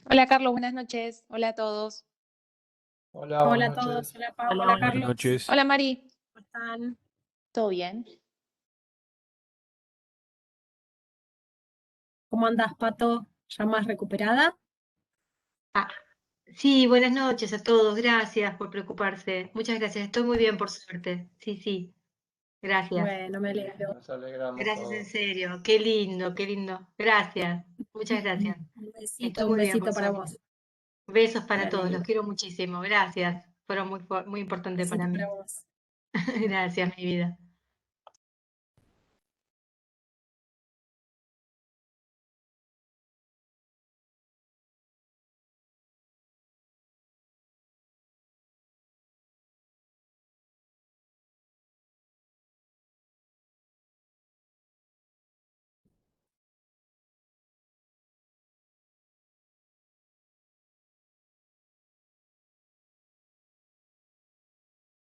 Hola Carlos, buenas noches. Hola a todos. Hola, Hola a buenas todos, noches. hola Pau, Hola, hola buenas Carlos. noches. Hola Mari, ¿Cómo están? ¿todo bien? ¿Cómo andás, Pato? ¿Ya más recuperada? Ah, sí, buenas noches a todos. Gracias por preocuparse. Muchas gracias. Estoy muy bien, por suerte. Sí, sí. Gracias. Bueno, me alegro. Nos alegramos Gracias en todos. serio. Qué lindo, qué lindo. Gracias. Muchas gracias. Un Estoy un muy bien, por besito para suerte. vos. Besos Me para todos. Los alegro. quiero muchísimo. Gracias. Fueron muy importantes para Besito mí. para vos. Gracias, mi vida.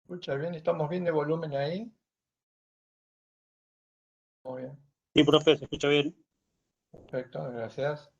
Escucha bien, ¿estamos bien de volumen ahí? Muy bien, Sí, profe, se escucha bien. perfecto, gracias.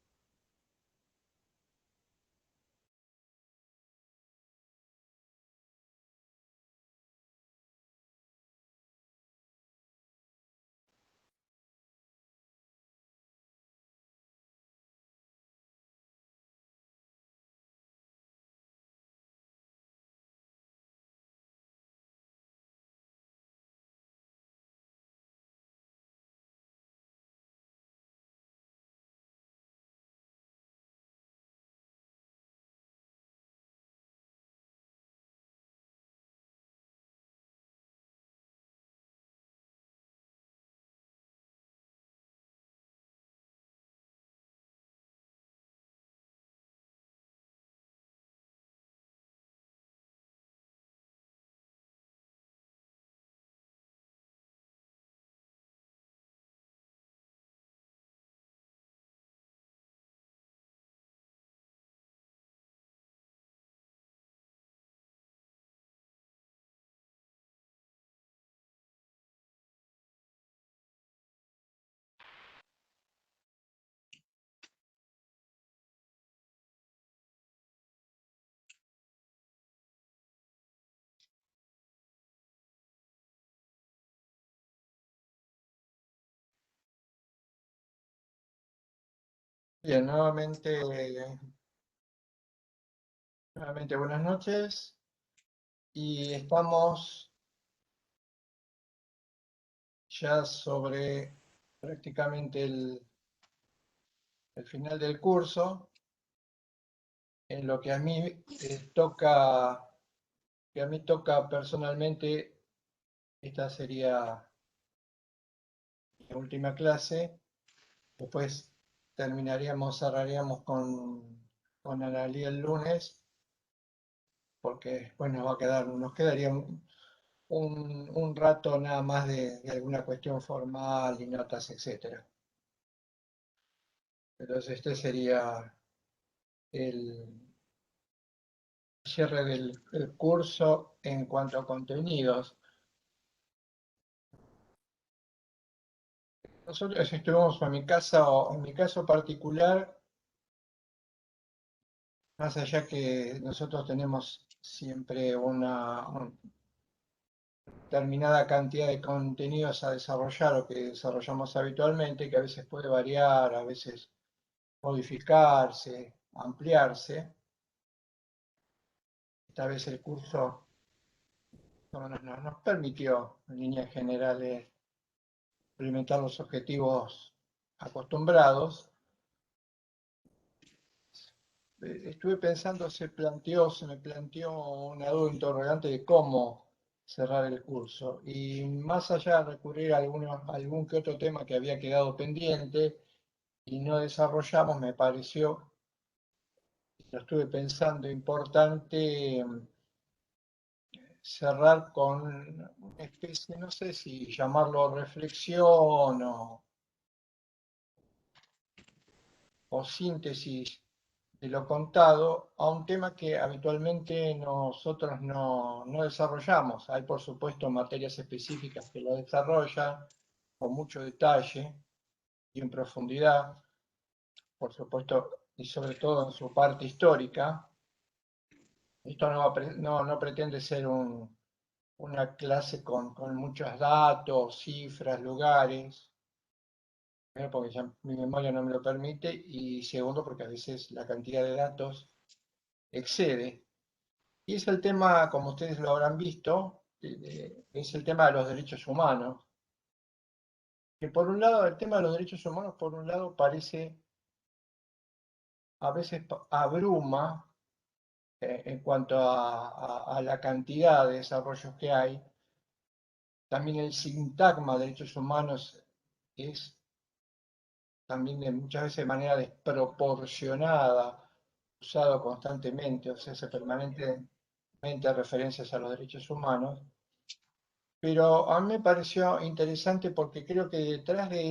Bien, nuevamente buenas noches. Y estamos ya sobre prácticamente el final del curso, en lo que a mí toca personalmente. Esta sería la última clase. Después cerraríamos con Analía el lunes, porque después nos quedaría un rato nada más de alguna cuestión formal y notas, etcétera. Entonces este sería el cierre del curso en cuanto a contenidos. Nosotros estuvimos en mi casa, o en mi caso particular, más allá que nosotros tenemos siempre una determinada cantidad de contenidos a desarrollar o que desarrollamos habitualmente, que a veces puede variar, a veces modificarse, ampliarse. Esta vez el curso nos permitió, en líneas generales, implementar los objetivos acostumbrados. Estuve pensando, se me planteó una duda interrogante de cómo cerrar el curso. Y más allá de recurrir a algún que otro tema que había quedado pendiente y no desarrollamos, me pareció, lo estuve pensando, importante cerrar con una especie, no sé si llamarlo reflexión o síntesis de lo contado a un tema que habitualmente nosotros no desarrollamos. Hay, por supuesto, materias específicas que lo desarrollan con mucho detalle y en profundidad. Por supuesto, y sobre todo en su parte histórica. Esto no pretende ser una clase con muchos datos, cifras, lugares, primero porque ya mi memoria no me lo permite, y segundo porque a veces la cantidad de datos excede. Y es el tema, como ustedes lo habrán visto, es el tema de los derechos humanos. Que por un lado, el tema de los derechos humanos, por un lado, parece, a veces abruma en cuanto a la cantidad de desarrollos que hay. También el sintagma de derechos humanos es también muchas veces de manera desproporcionada, usado constantemente, o sea, se permanentemente referencias a los derechos humanos. Pero a mí me pareció interesante porque creo que detrás de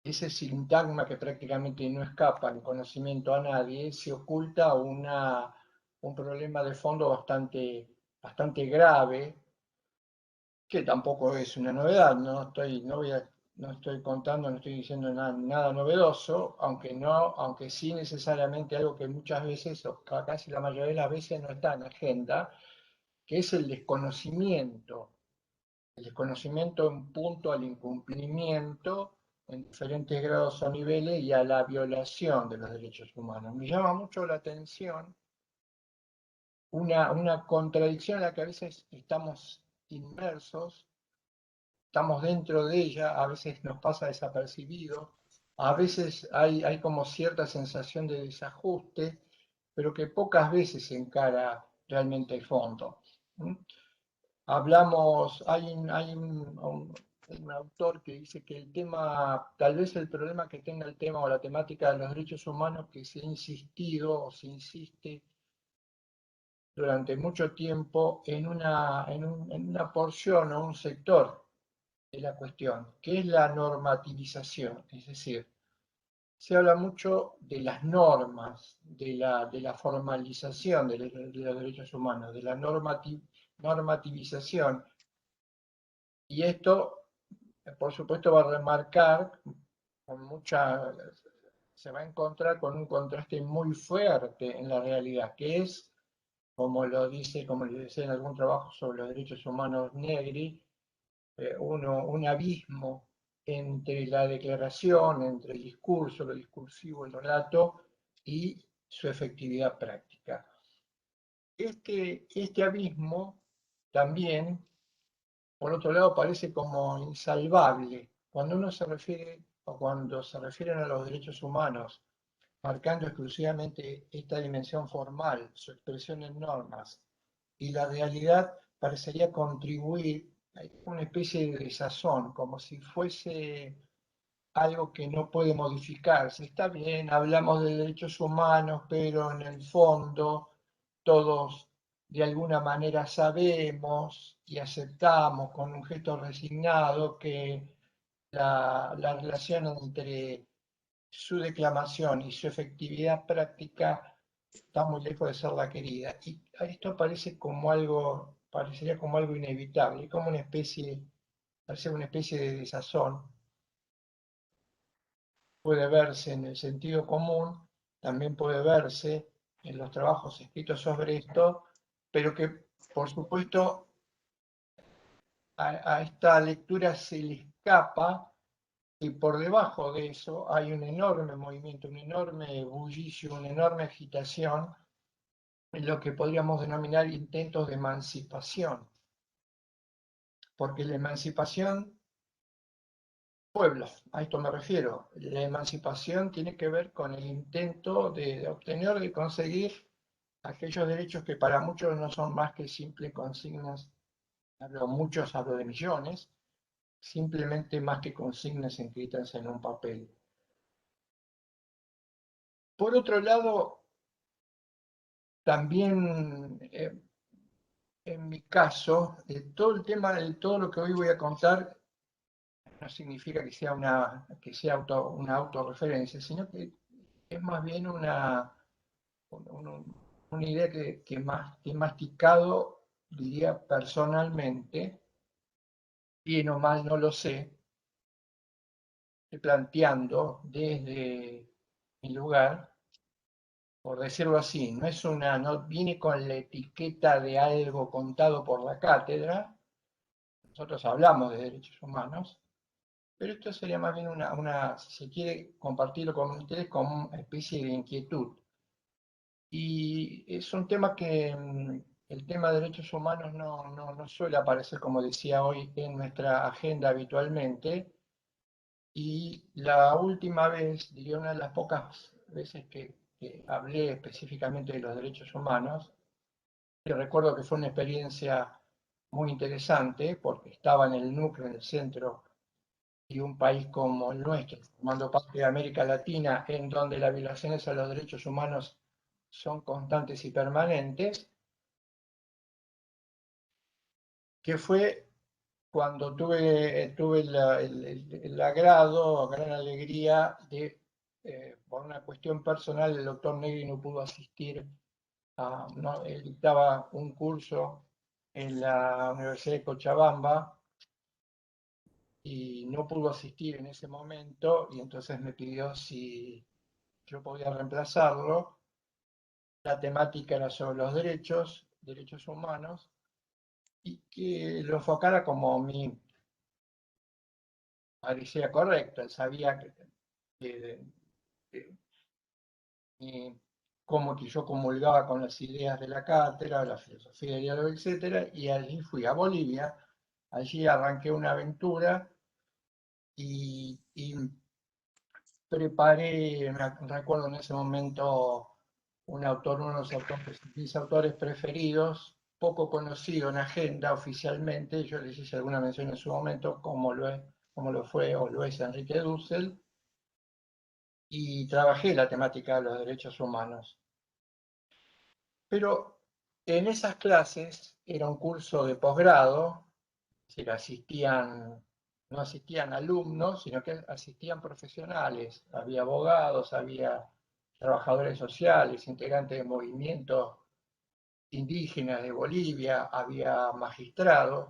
ese sintagma que prácticamente no escapa en conocimiento a nadie, se oculta un problema de fondo bastante grave, que tampoco es una novedad, no estoy contando, no estoy diciendo nada novedoso, aunque sí necesariamente algo que muchas veces, o casi la mayoría de las veces, no está en agenda, que es el desconocimiento en punto al incumplimiento en diferentes grados o niveles y a la violación de los derechos humanos. Me llama mucho la atención una contradicción en la que a veces estamos inmersos, estamos dentro de ella, a veces nos pasa desapercibido, a veces hay como cierta sensación de desajuste, pero que pocas veces se encara realmente el fondo. Hay un autor que dice que el tema, tal vez el problema que tenga el tema o la temática de los derechos humanos, que se ha insistido o se insiste durante mucho tiempo en una porción o un sector de la cuestión, que es la normativización. Es decir, se habla mucho de las normas, de la formalización de los derechos humanos, de la normativización. Y esto, por supuesto, va a remarcar se va a encontrar con un contraste muy fuerte en la realidad, que es, como le decía en algún trabajo sobre los derechos humanos Negri, un abismo entre la declaración, entre el discurso, lo discursivo, el relato y su efectividad práctica. Este abismo también, por otro lado, parece como insalvable. Cuando uno se refiere, o cuando se refieren a los derechos humanos, marcando exclusivamente esta dimensión formal, su expresión en normas, y la realidad parecería contribuir a una especie de desazón, como si fuese algo que no puede modificarse. Está bien, hablamos de derechos humanos, pero en el fondo todos de alguna manera sabemos y aceptamos con un gesto resignado que la relación entre su declamación y su efectividad práctica está muy lejos de ser la querida. Y esto parecería como algo inevitable, como parece una especie de desazón. Puede verse en el sentido común, también puede verse en los trabajos escritos sobre esto, pero que, por supuesto, a esta lectura se le escapa y por debajo de eso hay un enorme movimiento, un enorme bullicio, una enorme agitación en lo que podríamos denominar intentos de emancipación. Porque la emancipación, pueblos, a esto me refiero, la emancipación tiene que ver con el intento de obtener, de conseguir aquellos derechos que para muchos no son más que simples consignas, hablo de millones, simplemente más que consignas escritas en un papel. Por otro lado, también en mi caso, todo el tema, todo lo que hoy voy a contar, no significa que sea una autorreferencia, sino que es más bien una idea que he masticado, diría personalmente, bien o mal no lo sé, planteando desde mi lugar, por decirlo así, no viene con la etiqueta de algo contado por la cátedra. Nosotros hablamos de derechos humanos, pero esto sería más bien si se quiere compartirlo con ustedes, como una especie de inquietud. Y es un tema que el tema de derechos humanos no suele aparecer, como decía hoy, en nuestra agenda habitualmente. Y la última vez, diría una de las pocas veces que hablé específicamente de los derechos humanos, y recuerdo que fue una experiencia muy interesante porque estaba en el núcleo, en el centro de un país como el nuestro, formando parte de América Latina, en donde las violaciones a los derechos humanos son constantes y permanentes, que fue cuando tuve el agrado, gran alegría de, por una cuestión personal, el doctor Negri no pudo asistir él dictaba un curso en la Universidad de Cochabamba y no pudo asistir en ese momento y entonces me pidió si yo podía reemplazarlo. La temática era sobre los derechos humanos, y que lo enfocara como a mí parecía correcto. Él sabía que, cómo que yo comulgaba con las ideas de la cátedra, la filosofía del diálogo, etcétera, y allí fui a Bolivia. Allí arranqué una aventura y preparé, recuerdo en ese momento, uno de los autores, mis autores preferidos, poco conocido en agenda oficialmente. Yo les hice alguna mención en su momento, como lo fue o lo es Enrique Dussel, y trabajé la temática de los derechos humanos. Pero en esas clases era un curso de posgrado, es decir, no asistían alumnos, sino que asistían profesionales. Había abogados, había trabajadores sociales, integrantes de movimientos indígenas de Bolivia, había magistrados.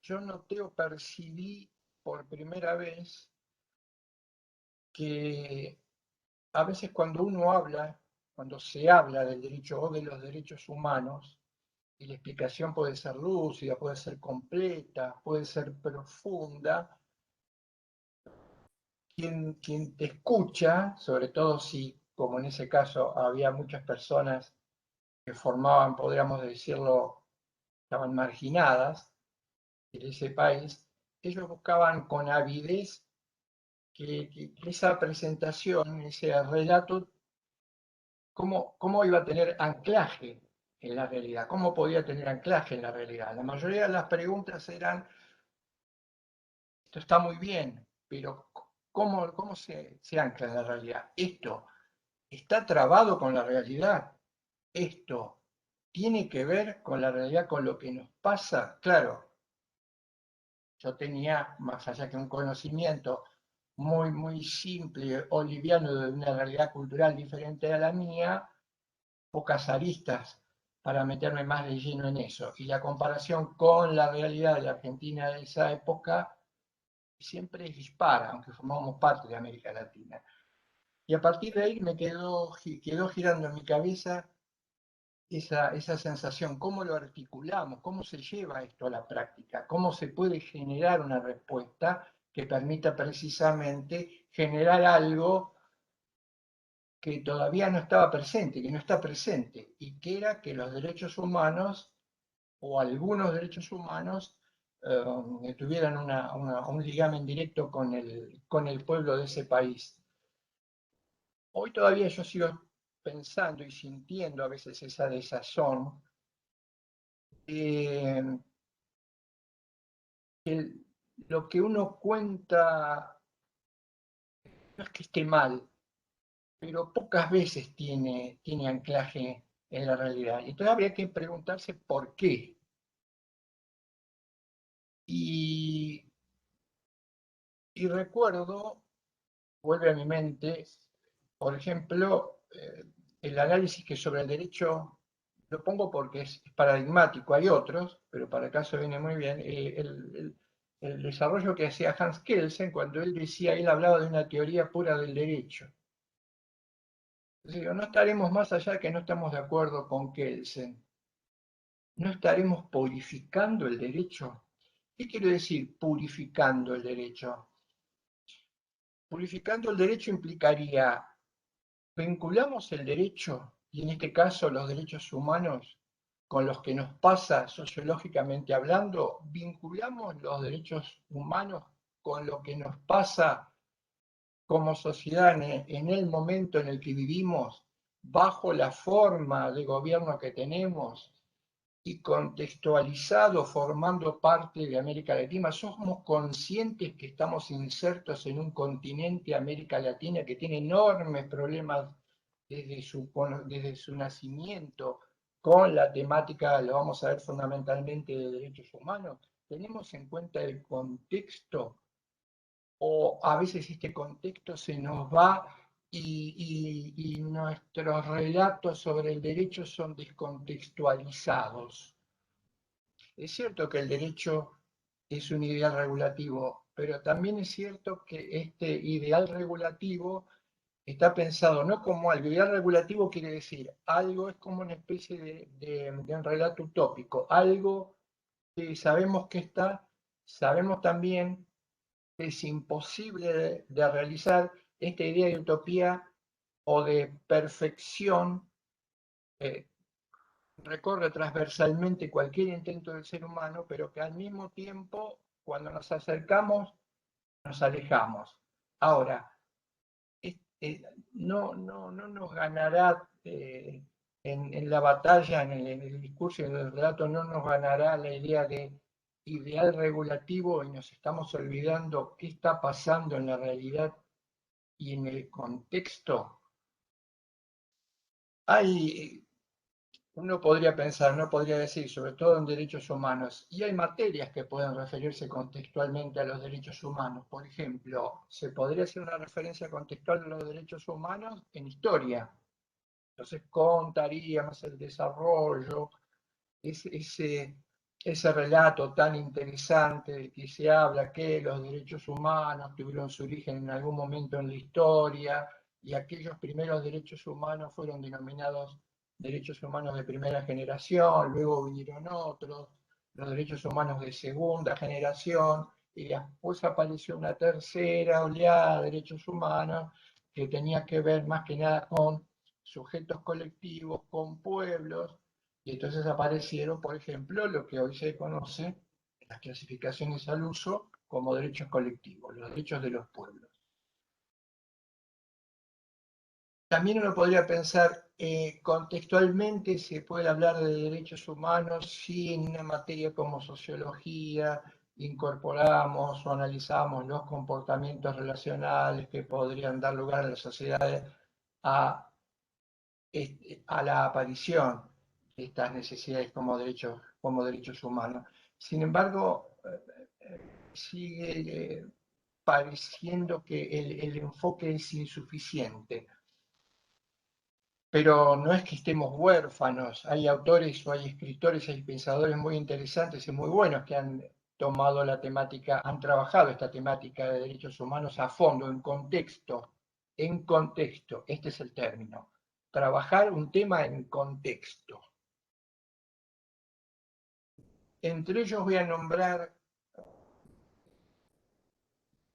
Yo noté o percibí por primera vez que a veces cuando se habla del derecho o de los derechos humanos, y la explicación puede ser lúcida, puede ser completa, puede ser profunda, quien te escucha, sobre todo si, como en ese caso, había muchas personas que formaban, podríamos decirlo, estaban marginadas en ese país, ellos buscaban con avidez que esa presentación, ese relato, cómo iba a tener anclaje en la realidad, cómo podía tener anclaje en la realidad. La mayoría de las preguntas eran: esto está muy bien, pero ¿cómo se ancla en la realidad? Esto está trabado con la realidad. Esto tiene que ver con la realidad, con lo que nos pasa. Claro, yo tenía, más allá que un conocimiento muy simple o liviano de una realidad cultural diferente a la mía, pocas aristas para meterme más de lleno en eso. Y la comparación con la realidad de la Argentina de esa época siempre es dispara, aunque formamos parte de América Latina. Y a partir de ahí quedó girando en mi cabeza esa sensación: cómo lo articulamos, cómo se lleva esto a la práctica, cómo se puede generar una respuesta que permita precisamente generar algo que todavía no estaba presente, que no está presente, y que era que los derechos humanos, o algunos derechos humanos, tuvieran un ligamen directo con el pueblo de ese país. Hoy todavía yo sigo pensando y sintiendo a veces esa desazón. Lo que uno cuenta no es que esté mal, pero pocas veces tiene anclaje en la realidad. Y entonces habría que preguntarse por qué. Y recuerdo, vuelve a mi mente, por ejemplo, el análisis que sobre el derecho, lo pongo porque es paradigmático, hay otros, pero para el caso viene muy bien, el desarrollo que hacía Hans Kelsen cuando él hablaba de una teoría pura del derecho. Digo, no estaremos más allá de que no estamos de acuerdo con Kelsen. ¿No estaremos purificando el derecho? ¿Qué quiero decir purificando el derecho? Purificando el derecho implicaría, vinculamos el derecho, y en este caso los derechos humanos, con los que nos pasa sociológicamente hablando, vinculamos los derechos humanos con lo que nos pasa como sociedad en el momento en el que vivimos, bajo la forma de gobierno que tenemos y contextualizado formando parte de América Latina. Somos conscientes que estamos insertos en un continente, América Latina, que tiene enormes problemas desde su nacimiento con la temática, lo vamos a ver fundamentalmente, de derechos humanos. ¿Tenemos en cuenta el contexto? O a veces este contexto se nos va y nuestros relatos sobre el derecho son descontextualizados. Es cierto que el derecho es un ideal regulativo, pero también es cierto que este ideal regulativo está pensado no como algo. Ideal regulativo quiere decir algo, es como una especie de un relato utópico, algo que sabemos que está, sabemos también que es imposible de realizar. Esta idea de utopía o de perfección eh, recorre transversalmente cualquier intento del ser humano, pero que al mismo tiempo, cuando nos acercamos, nos alejamos. Ahora, no nos ganará en la batalla, en el discurso y en el relato, no nos ganará la idea de ideal regulativo, y nos estamos olvidando qué está pasando en la realidad y en el contexto. Uno podría pensar, no podría decir, sobre todo en derechos humanos, y hay materias que pueden referirse contextualmente a los derechos humanos. Por ejemplo, se podría hacer una referencia contextual a los derechos humanos en historia. Entonces contaríamos el desarrollo, ese relato tan interesante de que se habla que los derechos humanos tuvieron su origen en algún momento en la historia, y aquellos primeros derechos humanos fueron denominados derechos humanos de primera generación, luego vinieron otros, los derechos humanos de segunda generación, y después apareció una tercera oleada de derechos humanos que tenía que ver más que nada con sujetos colectivos, con pueblos, y entonces aparecieron, por ejemplo, lo que hoy se conoce en las clasificaciones al uso como derechos colectivos, los derechos de los pueblos. También uno podría pensar, contextualmente se puede hablar de derechos humanos si en una materia como sociología incorporamos o analizamos los comportamientos relacionales que podrían dar lugar a las sociedades a la aparición de estas necesidades como derechos humanos. Sin embargo, sigue pareciendo que el enfoque es insuficiente. Pero no es que estemos huérfanos. Hay autores o hay escritores, hay pensadores muy interesantes y muy buenos que han tomado la temática, han trabajado esta temática de derechos humanos a fondo, en contexto, este es el término. Trabajar un tema en contexto. Entre ellos voy a nombrar,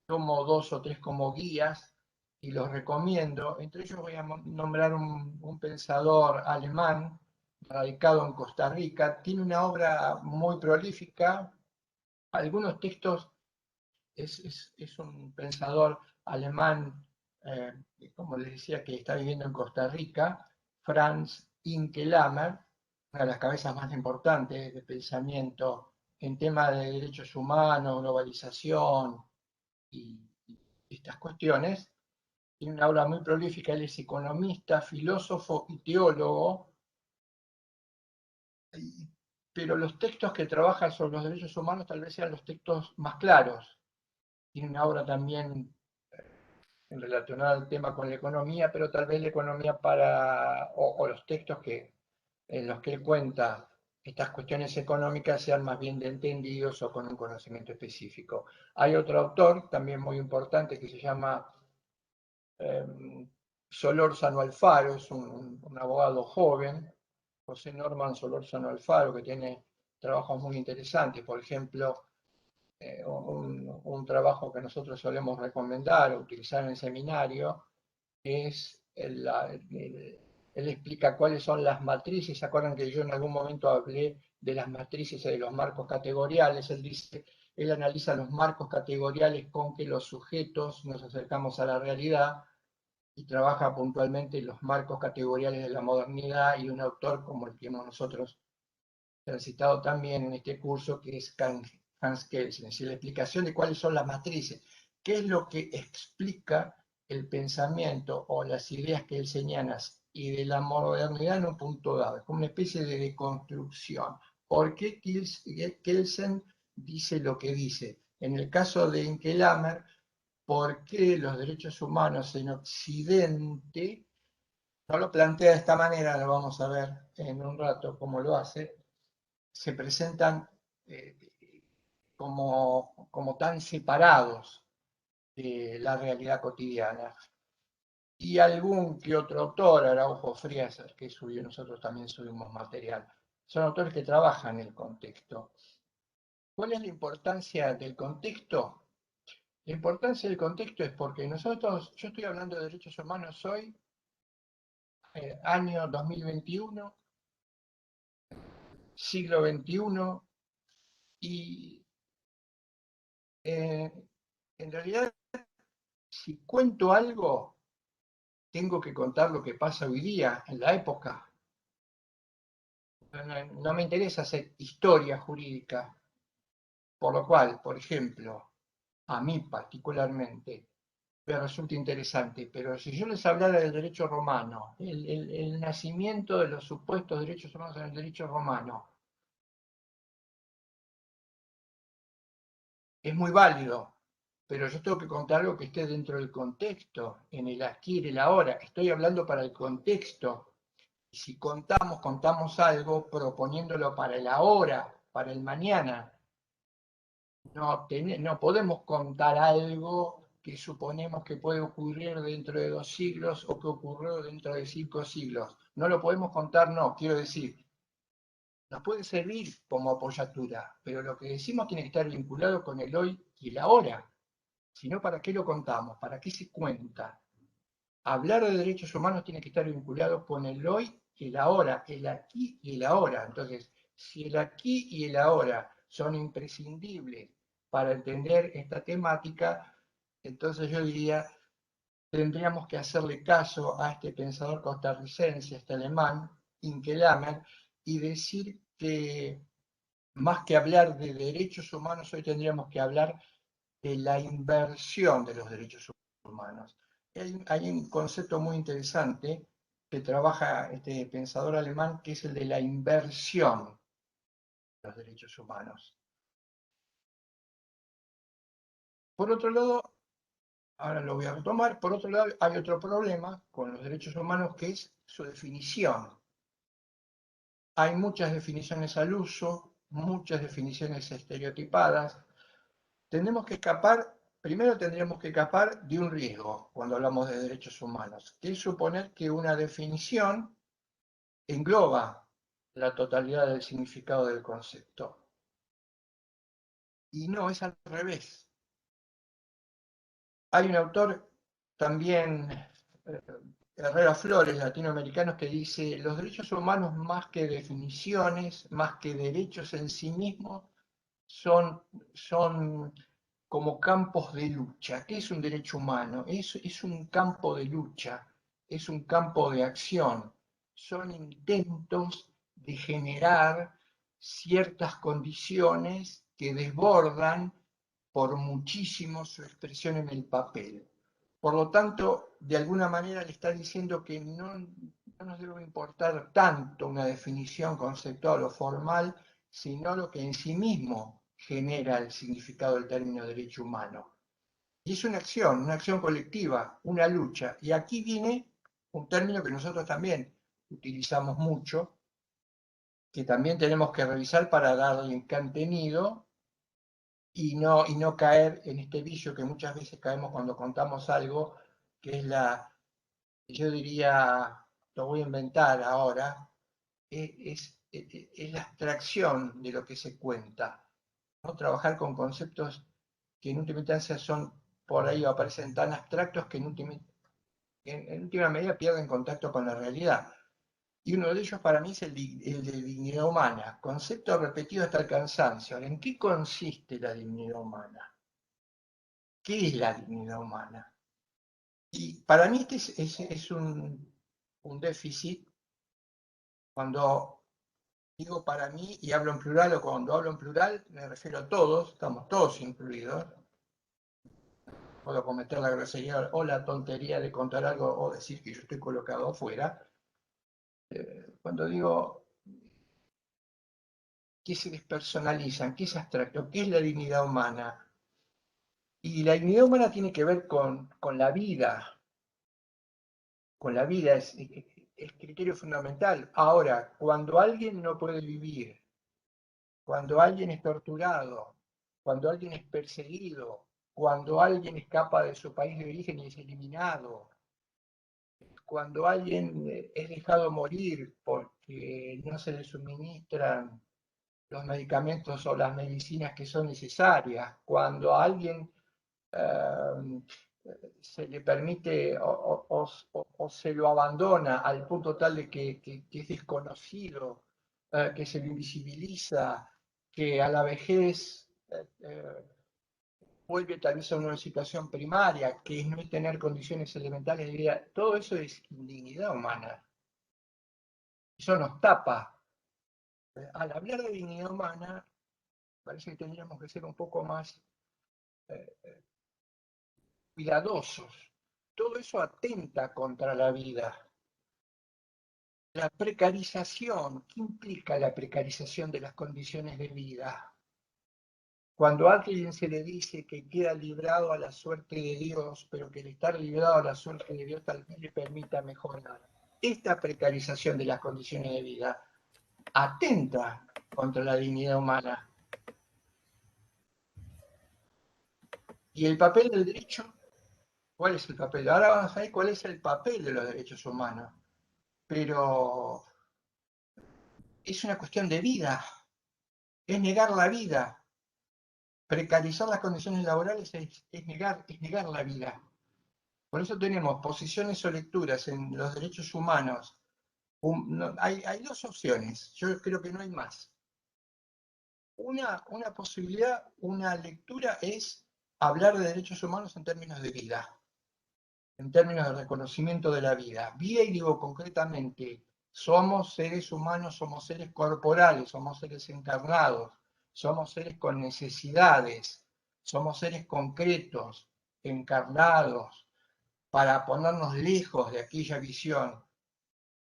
tomo 2 o 3 como guías y los recomiendo. Entre ellos voy a nombrar un pensador alemán radicado en Costa Rica. Tiene una obra muy prolífica. Algunos textos, es un pensador alemán, como les decía, que está viviendo en Costa Rica, Franz Inke-Lammer, una de las cabezas más importantes de pensamiento en temas de derechos humanos, globalización y estas cuestiones. Tiene una obra muy prolífica. Él es economista, filósofo y teólogo, pero los textos que trabaja sobre los derechos humanos tal vez sean los textos más claros. Tiene una obra también relacionada al tema con la economía, pero tal vez la economía o los textos en los que él cuenta estas cuestiones económicas sean más bien de entendidos o con un conocimiento específico. Hay otro autor también muy importante que se llama Solórzano Alfaro, es un abogado joven, José Norman Solórzano Alfaro, que tiene trabajos muy interesantes. Por ejemplo, un trabajo que nosotros solemos recomendar o utilizar en el seminario es él explica cuáles son las matrices. ¿Se acuerdan que yo en algún momento hablé de las matrices y de los marcos categoriales? Él analiza los marcos categoriales con que los sujetos nos acercamos a la realidad y trabaja puntualmente los marcos categoriales de la modernidad, y un autor como el que hemos nosotros transitado también en este curso, que es Hans Kelsen, es decir, la explicación de cuáles son las matrices, qué es lo que explica el pensamiento o las ideas que él señala y de la modernidad en un punto dado, es como una especie de deconstrucción. ¿Por qué Kelsen dice lo que dice? En el caso de Inke-Lammer, ¿por qué los derechos humanos en Occidente, no lo plantea de esta manera, lo vamos a ver en un rato cómo lo hace, se presentan como tan separados de la realidad cotidiana? Y algún que otro autor, Araujo Frías, que subió, nosotros también subimos material, son autores que trabajan el contexto. ¿Cuál es la importancia del contexto? La importancia del contexto es porque nosotros, yo estoy hablando de derechos humanos hoy, año 2021, siglo XXI, y en realidad, si cuento algo, tengo que contar lo que pasa hoy día, en la época. No me interesa hacer historia jurídica, por lo cual, por ejemplo, a mí particularmente, me resulta interesante, pero si yo les hablara del derecho romano, el nacimiento de los supuestos derechos humanos en el derecho romano, es muy válido, pero yo tengo que contar algo que esté dentro del contexto, en el aquí y el ahora. Estoy hablando para el contexto. Y si contamos algo proponiéndolo para el ahora, para el mañana. No podemos contar algo que suponemos que puede ocurrir dentro de 2 siglos o que ocurrió dentro de 5 siglos. No lo podemos contar, no, quiero decir, nos puede servir como apoyatura, pero lo que decimos tiene que estar vinculado con el hoy y el ahora. Si no, ¿para qué lo contamos? ¿Para qué se cuenta? Hablar de derechos humanos tiene que estar vinculado con el hoy y el ahora, el aquí y el ahora. Entonces, si el aquí y el ahora son imprescindibles para entender esta temática, entonces yo diría, tendríamos que hacerle caso a este pensador costarricense, este alemán, Inke-Lammer, y decir que más que hablar de derechos humanos, hoy tendríamos que hablar de la inversión de los derechos humanos. Hay un concepto muy interesante que trabaja este pensador alemán, que es el de la inversión de los derechos humanos. Por otro lado, ahora lo voy a retomar, por otro lado hay otro problema con los derechos humanos, que es su definición. Hay muchas definiciones al uso, muchas definiciones estereotipadas. Primero tendríamos que escapar de un riesgo cuando hablamos de derechos humanos, que es suponer que una definición engloba la totalidad del significado del concepto. Y no, es al revés. Hay un autor también, Herrera Flores, latinoamericano, que dice: los derechos humanos, más que definiciones, más que derechos en sí mismos, son como campos de lucha. ¿Qué es un derecho humano? Es un campo de lucha, es un campo de acción. Son intentos de generar ciertas condiciones que desbordan por muchísimo su expresión en el papel. Por lo tanto, de alguna manera le está diciendo que no nos debe importar tanto una definición conceptual o formal, sino lo que en sí mismo genera el significado del término derecho humano. Y es una acción colectiva, una lucha. Y aquí viene un término que nosotros también utilizamos mucho, que también tenemos que revisar para darle contenido y no caer en este vicio que muchas veces caemos cuando contamos algo, que es yo diría, lo voy a inventar ahora, es la abstracción de lo que se cuenta, ¿no? Trabajar con conceptos que en última instancia son, por ahí aparecen tan abstractos que en última medida pierden contacto con la realidad. Y uno de ellos para mí es el de dignidad humana, concepto repetido hasta el cansancio. Ahora, ¿en qué consiste la dignidad humana? ¿Qué es la dignidad humana? Y para mí este es un déficit cuando digo para mí y hablo en plural, o cuando hablo en plural me refiero a todos, estamos todos incluidos. Puedo cometer la grosería o la tontería de contar algo o decir que yo estoy colocado afuera. Cuando digo que se despersonalizan, que es abstracto, qué es la dignidad humana. Y la dignidad humana tiene que ver con la vida. Con la vida es criterio fundamental. Ahora, cuando alguien no puede vivir, cuando alguien es torturado, cuando alguien es perseguido, cuando alguien escapa de su país de origen y es eliminado, cuando alguien es dejado morir porque no se le suministran los medicamentos o las medicinas que son necesarias, cuando a alguien se le permite o se lo abandona al punto tal de que es desconocido, que se lo invisibiliza, que a la vejez vuelve tal vez a una situación primaria, que es no tener condiciones elementales de vida. Todo eso es indignidad humana. Eso nos tapa. Al hablar de dignidad humana, parece que tendríamos que ser un poco más cuidadosos. Todo eso atenta contra la vida. La precarización, ¿qué implica la precarización de las condiciones de vida? Cuando a alguien se le dice que queda librado a la suerte de Dios, pero que el estar librado a la suerte de Dios tal vez le permita mejorar. Esta precarización de las condiciones de vida atenta contra la dignidad humana. ¿Y el papel del derecho? ¿Cuál es el papel? Ahora vamos a ver cuál es el papel de los derechos humanos. Pero es una cuestión de vida, es negar la vida. Precarizar las condiciones laborales es negar la vida. Por eso tenemos posiciones o lecturas en los derechos humanos. Hay dos opciones, yo creo que no hay más. Una posibilidad, una lectura es hablar de derechos humanos en términos de vida, en términos de reconocimiento de la vida. Vida, y digo concretamente, somos seres humanos, somos seres corporales, somos seres encarnados, somos seres con necesidades, somos seres concretos, encarnados, para ponernos lejos de aquella visión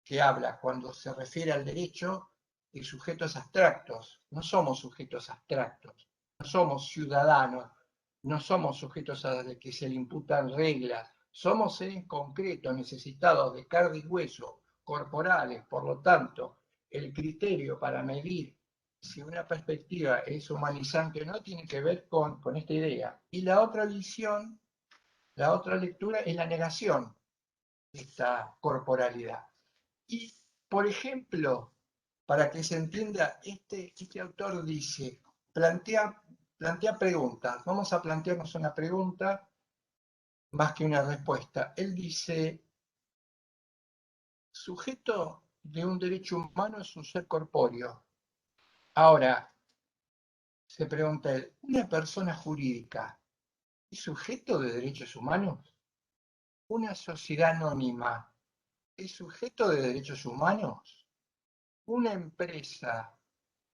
que habla cuando se refiere al derecho de sujetos abstractos. No somos sujetos abstractos, no somos ciudadanos, no somos sujetos a los que se le imputan reglas, somos seres concretos, necesitados de carne y hueso, corporales. Por lo tanto, el criterio para medir si una perspectiva es humanizante o no tiene que ver con esta idea. Y la otra visión, la otra lectura es la negación de esta corporalidad. Y, por ejemplo, para que se entienda, este autor dice, plantea preguntas. Vamos a plantearnos una pregunta más que una respuesta. Él dice, sujeto de un derecho humano es un ser corpóreo. Ahora, se pregunta él, ¿una persona jurídica es sujeto de derechos humanos? ¿Una sociedad anónima es sujeto de derechos humanos? ¿Una empresa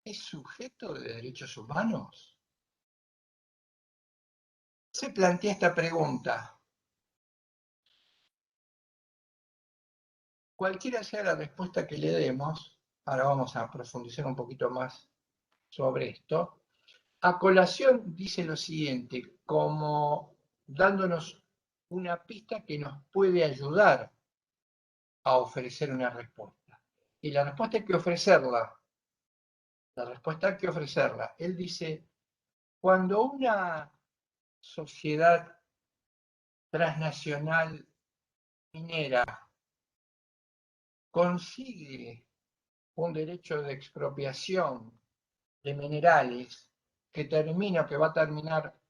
es sujeto de derechos humanos? Se plantea esta pregunta. Cualquiera sea la respuesta que le demos, ahora vamos a profundizar un poquito más sobre esto, a colación dice lo siguiente, como dándonos una pista que nos puede ayudar a ofrecer una respuesta. Y la respuesta hay que ofrecerla La respuesta hay que ofrecerla. Él dice, cuando una sociedad transnacional minera consigue un derecho de expropiación de minerales que va a terminar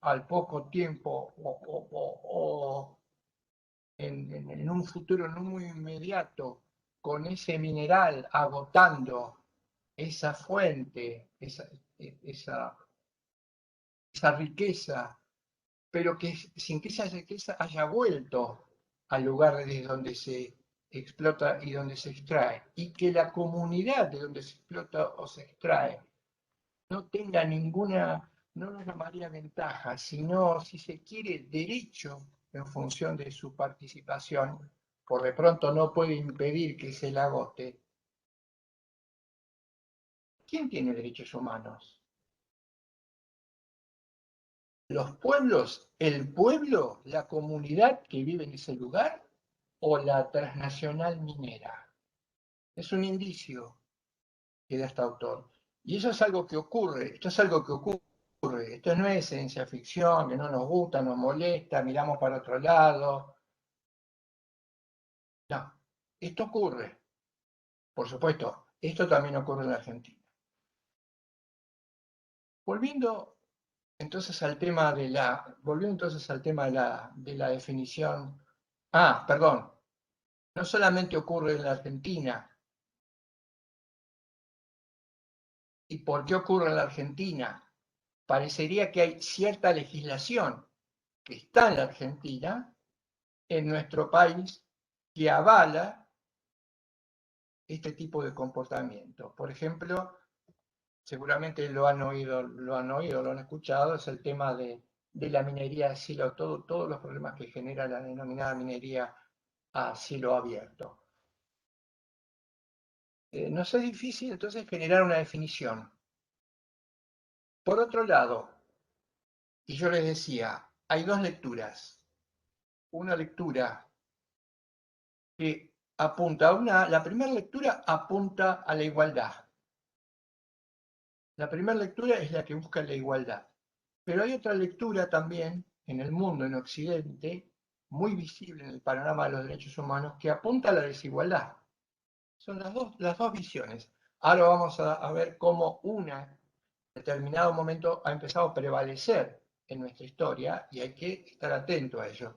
al poco tiempo o en un futuro no muy inmediato, con ese mineral agotando esa fuente, esa riqueza, pero que sin que esa riqueza haya vuelto al lugar desde donde se explota y donde se extrae, y que la comunidad de donde se explota o se extrae no tenga ninguna, no lo llamaría ventaja, sino, si se quiere, derecho en función de su participación, por de pronto no puede impedir que se la agote. ¿Quién tiene derechos humanos? ¿Los pueblos, el pueblo, la comunidad que vive en ese lugar o la transnacional minera? Es un indicio que da este autor. Y eso es algo que ocurre, esto es algo que ocurre, esto no es ciencia ficción, que no nos gusta, nos molesta, miramos para otro lado. No, esto ocurre. Por supuesto, esto también ocurre en la Argentina. Volviendo entonces al tema de la definición. Ah, perdón, no solamente ocurre en la Argentina. ¿Y por qué ocurre en la Argentina? Parecería que hay cierta legislación que está en la Argentina, en nuestro país, que avala este tipo de comportamiento. Por ejemplo, seguramente lo han oído, lo han escuchado, es el tema de la minería a cielo, todos los problemas que genera la denominada minería a cielo abierto. Nos es difícil entonces generar una definición. Por otro lado, y yo les decía, hay dos lecturas. Una lectura que apunta la primera lectura apunta a la igualdad. La primera lectura es la que busca la igualdad. Pero hay otra lectura también en el mundo, en Occidente, muy visible en el panorama de los derechos humanos, que apunta a la desigualdad. Son las dos visiones. Ahora vamos a ver cómo una, en determinado momento, ha empezado a prevalecer en nuestra historia y hay que estar atento a ello.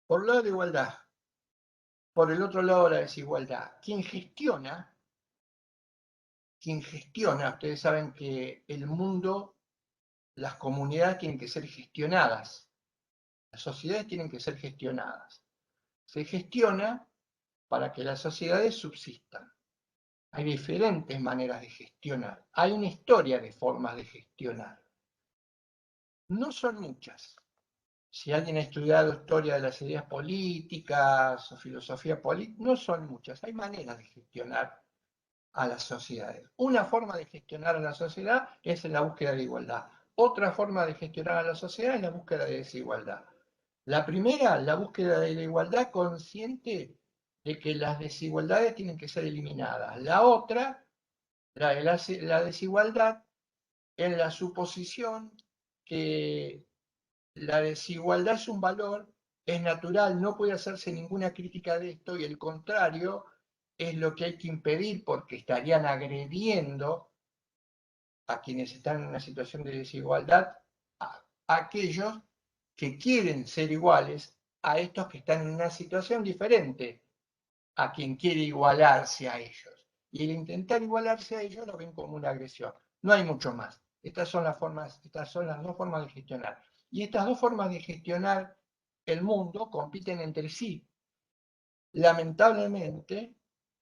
Por un lado, la igualdad. Por el otro lado, la desigualdad. Quien gestiona, ustedes saben que el mundo, las comunidades tienen que ser gestionadas. Las sociedades tienen que ser gestionadas. Se gestiona para que las sociedades subsistan. Hay diferentes maneras de gestionar. Hay una historia de formas de gestionar. No son muchas. Si alguien ha estudiado historia de las ideas políticas o filosofía política, no son muchas. Hay maneras de gestionar a las sociedades. Una forma de gestionar a la sociedad es en la búsqueda de igualdad. Otra forma de gestionar a la sociedad es la búsqueda de desigualdad. La primera, la búsqueda de la igualdad consciente de que las desigualdades tienen que ser eliminadas. La otra, la desigualdad en la suposición que la desigualdad es un valor, es natural, no puede hacerse ninguna crítica de esto y el contrario es lo que hay que impedir porque estarían agrediendo a quienes están en una situación de desigualdad, a aquellos que quieren ser iguales a estos que están en una situación diferente a quien quiere igualarse a ellos. Y el intentar igualarse a ellos lo ven como una agresión. No hay mucho más. Estas son las dos formas de gestionar. Y estas dos formas de gestionar el mundo compiten entre sí. Lamentablemente,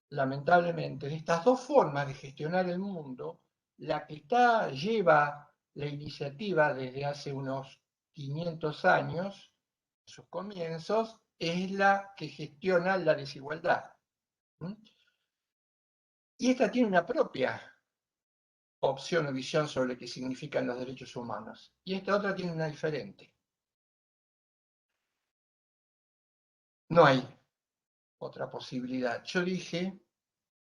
de estas dos formas de gestionar el mundo, la que lleva la iniciativa desde hace unos 500 años, sus comienzos, es la que gestiona la desigualdad. Y esta tiene una propia opción o visión sobre qué significan los derechos humanos. Y esta otra tiene una diferente. No hay otra posibilidad. Yo dije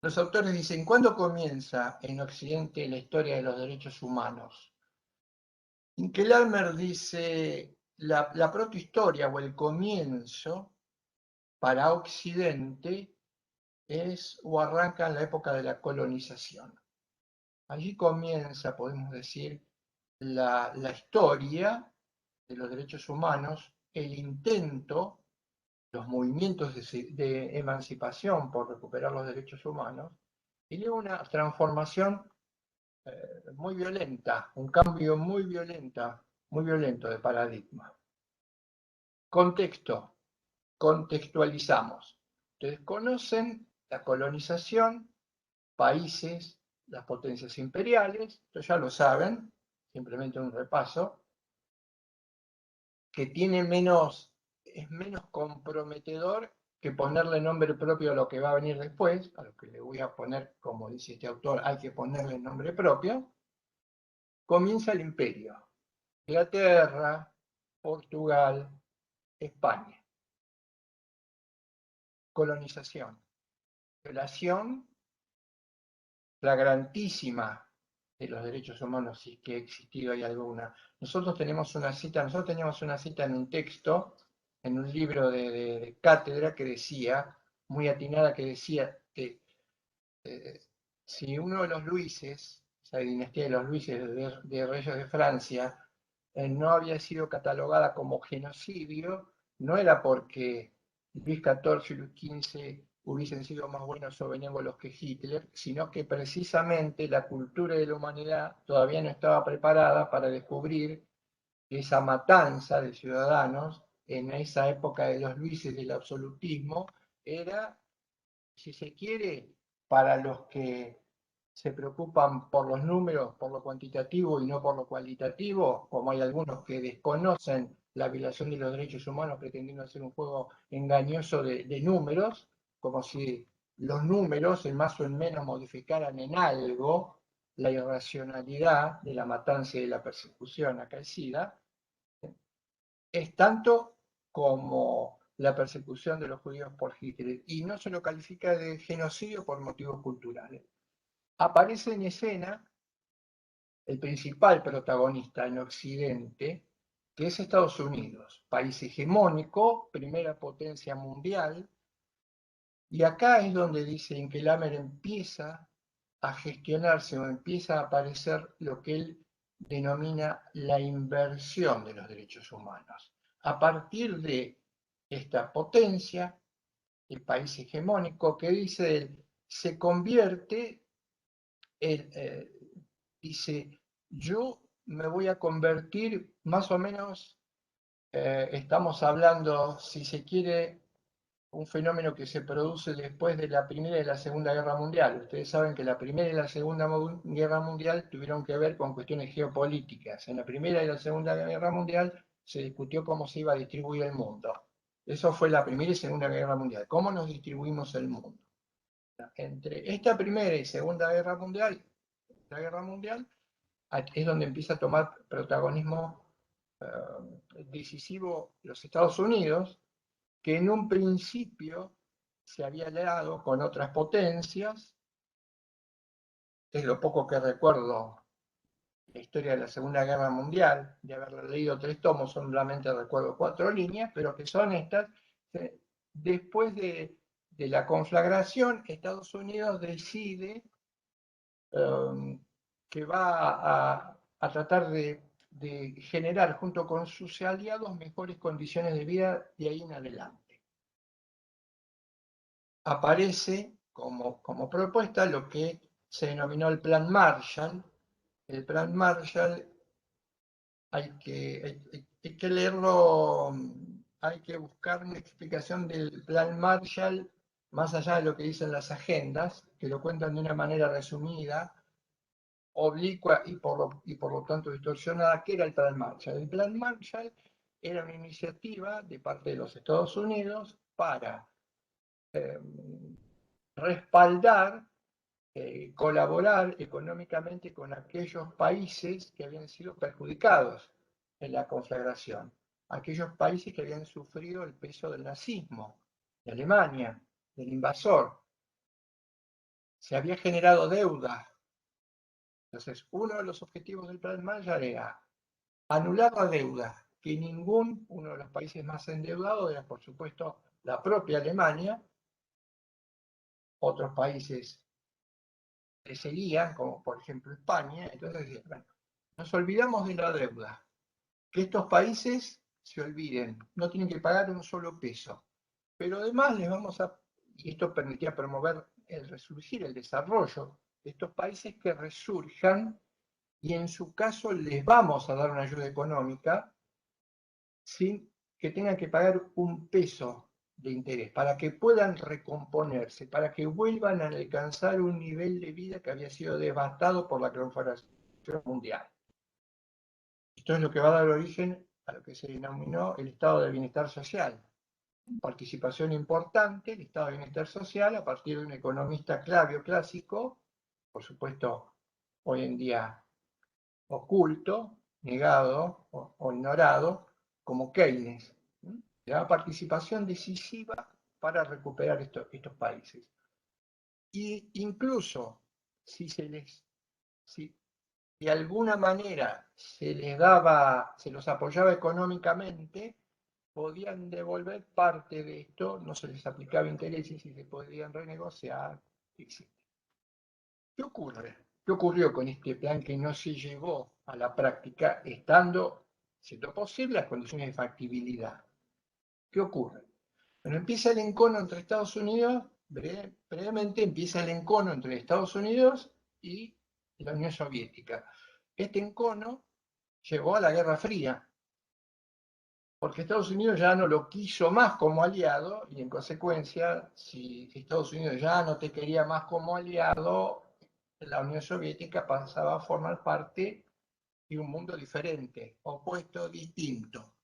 Los autores dicen, ¿cuándo comienza en Occidente la historia de los derechos humanos? Inkelalmer dice, la protohistoria o el comienzo para Occidente es o arranca en la época de la colonización. Allí comienza, podemos decir, la historia de los derechos humanos, el intento, los movimientos de emancipación por recuperar los derechos humanos, y luego una transformación muy violenta, un cambio muy violento de paradigma. Contexto, contextualizamos. Ustedes conocen la colonización, países, las potencias imperiales, esto ya lo saben, simplemente un repaso, que tiene es menos comprometedor que ponerle nombre propio a lo que va a venir después, a lo que le voy a poner, como dice este autor, hay que ponerle nombre propio. Comienza el imperio. Inglaterra, Portugal, España. Colonización. Violación flagrantísima de los derechos humanos, si es que ha existido hay alguna. Nosotros teníamos una cita en un texto, en un libro de cátedra que decía, muy atinada, que decía que si uno de los Luises, esa dinastía de los Luises de Reyes de Francia, no había sido catalogada como genocidio, no era porque Luis XIV y Luis XV hubiesen sido más buenos o benévolos que Hitler, sino que precisamente la cultura de la humanidad todavía no estaba preparada para descubrir que esa matanza de ciudadanos en esa época de los Luises del absolutismo era, si se quiere, para los que se preocupan por los números, por lo cuantitativo y no por lo cualitativo, como hay algunos que desconocen la violación de los derechos humanos pretendiendo hacer un juego engañoso de números, como si los números, en más o en menos, modificaran en algo la irracionalidad de la matanza y de la persecución acaecida, es tanto como la persecución de los judíos por Hitler, y no se lo califica de genocidio por motivos culturales. Aparece en escena el principal protagonista en Occidente, que es Estados Unidos, país hegemónico, primera potencia mundial, y acá es donde dice Inkelammer empieza a gestionarse o empieza a aparecer lo que él denomina la inversión de los derechos humanos. A partir de esta potencia, el país hegemónico, que dice él, se convierte, dice, yo me voy a convertir más o menos, estamos hablando, si se quiere, un fenómeno que se produce después de la Primera y la Segunda Guerra Mundial. Ustedes saben que la Primera y la Segunda Guerra Mundial tuvieron que ver con cuestiones geopolíticas. En la Primera y la Segunda Guerra Mundial se discutió cómo se iba a distribuir el mundo. Eso fue la Primera y Segunda Guerra Mundial. ¿Cómo nos distribuimos el mundo? Entre esta Primera y Segunda Guerra Mundial, es donde empieza a tomar protagonismo decisivo los Estados Unidos, que en un principio se había aliado con otras potencias. Es lo poco que recuerdo la historia de la Segunda Guerra Mundial, de haber leído 3 tomos, solamente recuerdo 4 líneas, pero que son estas. Después de la conflagración, Estados Unidos decide que va a tratar de generar junto con sus aliados mejores condiciones de vida de ahí en adelante. Aparece como propuesta lo que se denominó el Plan Marshall. El Plan Marshall hay que leerlo, hay que buscar una explicación del Plan Marshall más allá de lo que dicen las agendas, que lo cuentan de una manera resumida, oblicua y por lo tanto distorsionada. ¿Qué era el Plan Marshall? El Plan Marshall era una iniciativa de parte de los Estados Unidos para respaldar, colaborar económicamente con aquellos países que habían sido perjudicados en la conflagración, aquellos países que habían sufrido el peso del nazismo, de Alemania, del invasor. se había generado deuda. Entonces, uno de los objetivos del Plan Marshall era anular la deuda, que uno de los países más endeudados era, por supuesto, la propia Alemania. Otros países le seguían, como por ejemplo España. Entonces decían, bueno, nos olvidamos de la deuda. Que estos países se olviden, no tienen que pagar un solo peso. Pero además y esto permitía promover el resurgir, el desarrollo de estos países que resurjan, y en su caso les vamos a dar una ayuda económica sin que tengan que pagar un peso de interés, para que puedan recomponerse, para que vuelvan a alcanzar un nivel de vida que había sido devastado por la conflagración mundial. Esto es lo que va a dar origen a lo que se denominó el estado de bienestar social. Participación importante, el estado de bienestar social, a partir de un economista clásico, por supuesto, hoy en día oculto, negado o ignorado, como Keynes. La participación decisiva para recuperar estos países. Y incluso si de alguna manera se los apoyaba económicamente, podían devolver parte de esto, no se les aplicaba intereses y se podían renegociar, etc. ¿Qué ocurre? ¿Qué ocurrió con este plan que no se llevó a la práctica, siendo posible las condiciones de factibilidad? ¿Qué ocurre? Bueno, empieza el encono entre Estados Unidos, brevemente empieza el encono entre Estados Unidos y la Unión Soviética. Este encono llevó a la Guerra Fría, porque Estados Unidos ya no lo quiso más como aliado, y en consecuencia, si Estados Unidos ya no te quería más como aliado, la Unión Soviética pasaba a formar parte de un mundo diferente, opuesto, distinto.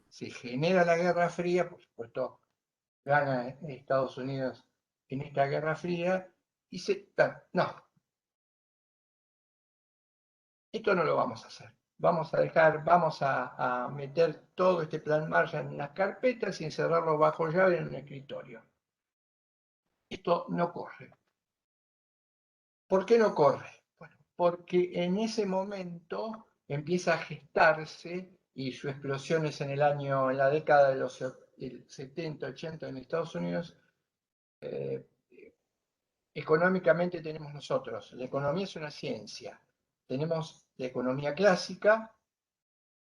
Se genera la Guerra Fría, por supuesto, gana Estados Unidos en esta Guerra Fría, y no, esto no lo vamos a hacer. Vamos a meter todo este plan Marshall en las carpetas y encerrarlo bajo llave en un escritorio. Esto no corre. ¿Por qué no corre? Bueno, porque en ese momento empieza a gestarse, y su explosión es en la década de los 70, 80 en Estados Unidos. Económicamente tenemos nosotros, la economía es una ciencia. Tenemos la economía clásica,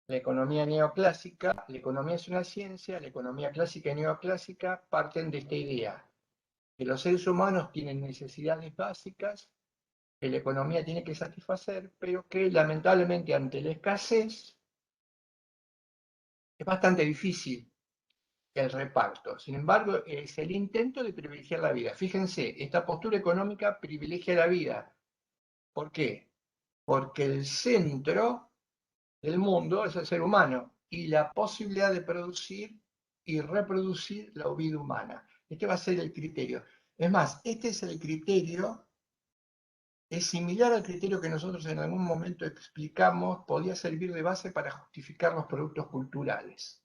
la economía neoclásica. La economía es una ciencia, la economía clásica y neoclásica parten de esta idea, que los seres humanos tienen necesidades básicas que la economía tiene que satisfacer, pero que lamentablemente ante la escasez es bastante difícil el reparto. Sin embargo, es el intento de privilegiar la vida. Fíjense, esta postura económica privilegia la vida. ¿Por qué? Porque el centro del mundo es el ser humano y la posibilidad de producir y reproducir la vida humana. Este va a ser el criterio. Es más, este es el criterio, es similar al criterio que nosotros en algún momento explicamos, podía servir de base para justificar los productos culturales.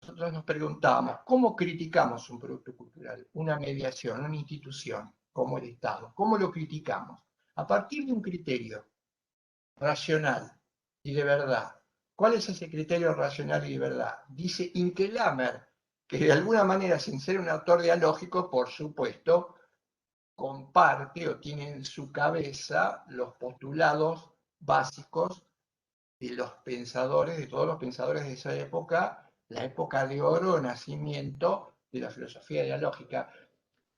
Nosotros nos preguntábamos, ¿cómo criticamos un producto cultural, una mediación, una institución como el Estado? ¿Cómo lo criticamos? A partir de un criterio racional y de verdad. ¿Cuál es ese criterio racional y de verdad? Dice Inke-Lammer, que de alguna manera, sin ser un autor dialógico, por supuesto, comparte o tiene en su cabeza los postulados básicos de los pensadores, de todos los pensadores de esa época, la época de oro, nacimiento de la filosofía dialógica.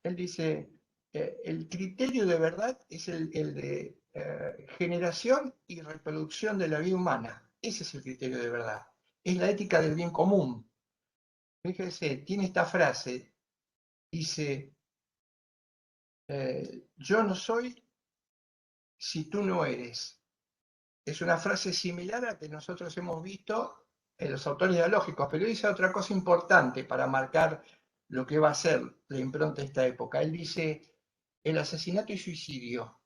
Él dice, el criterio de verdad es el de generación y reproducción de la vida humana. Ese es el criterio de verdad. Es la ética del bien común. Fíjese, tiene esta frase, dice, yo no soy si tú no eres. Es una frase similar a la que nosotros hemos visto en los autores dialógicos, pero dice otra cosa importante para marcar lo que va a ser la impronta de esta época. Él dice, el asesinato y suicidio.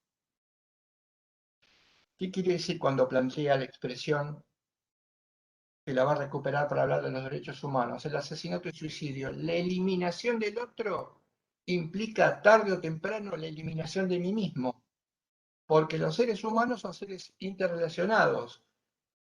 ¿Qué quiere decir cuando plantea la expresión que la va a recuperar para hablar de los derechos humanos? El asesinato y suicidio, la eliminación del otro implica tarde o temprano la eliminación de mí mismo, porque los seres humanos son seres interrelacionados,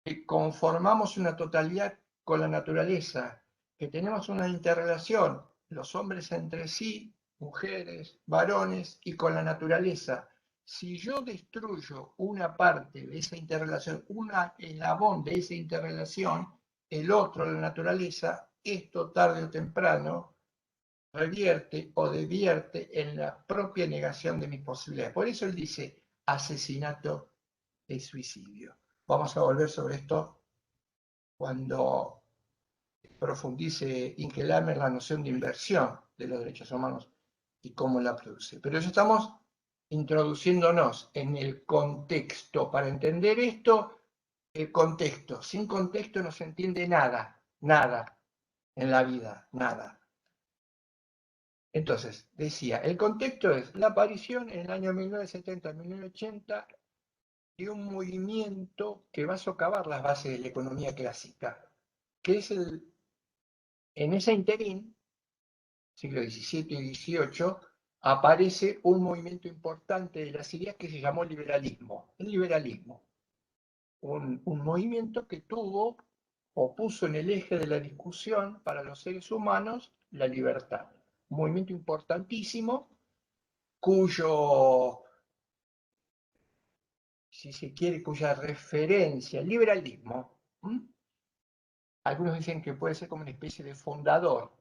que conformamos una totalidad con la naturaleza, que tenemos una interrelación, los hombres entre sí, mujeres, varones y con la naturaleza. Si yo destruyo una parte de esa interrelación, una eslabón de esa interrelación, el otro, la naturaleza, esto tarde o temprano revierte o devierte en la propia negación de mis posibilidades. Por eso él dice asesinato y suicidio. Vamos a volver sobre esto cuando profundice Ingelhammer la noción de inversión de los derechos humanos y cómo la produce. Pero ya estamos introduciéndonos en el contexto. Para entender esto, el contexto. Sin contexto no se entiende nada, nada en la vida, nada. Entonces, decía, el contexto es la aparición en el año 1970-1980 de un movimiento que va a socavar las bases de la economía clásica, que es en ese interín, siglo XVII y XVIII, aparece un movimiento importante de las ideas que se llamó liberalismo. El liberalismo, un movimiento que tuvo o puso en el eje de la discusión para los seres humanos la libertad. Un movimiento importantísimo cuyo, si se quiere, cuya referencia, el liberalismo, algunos dicen que puede ser como una especie de fundador.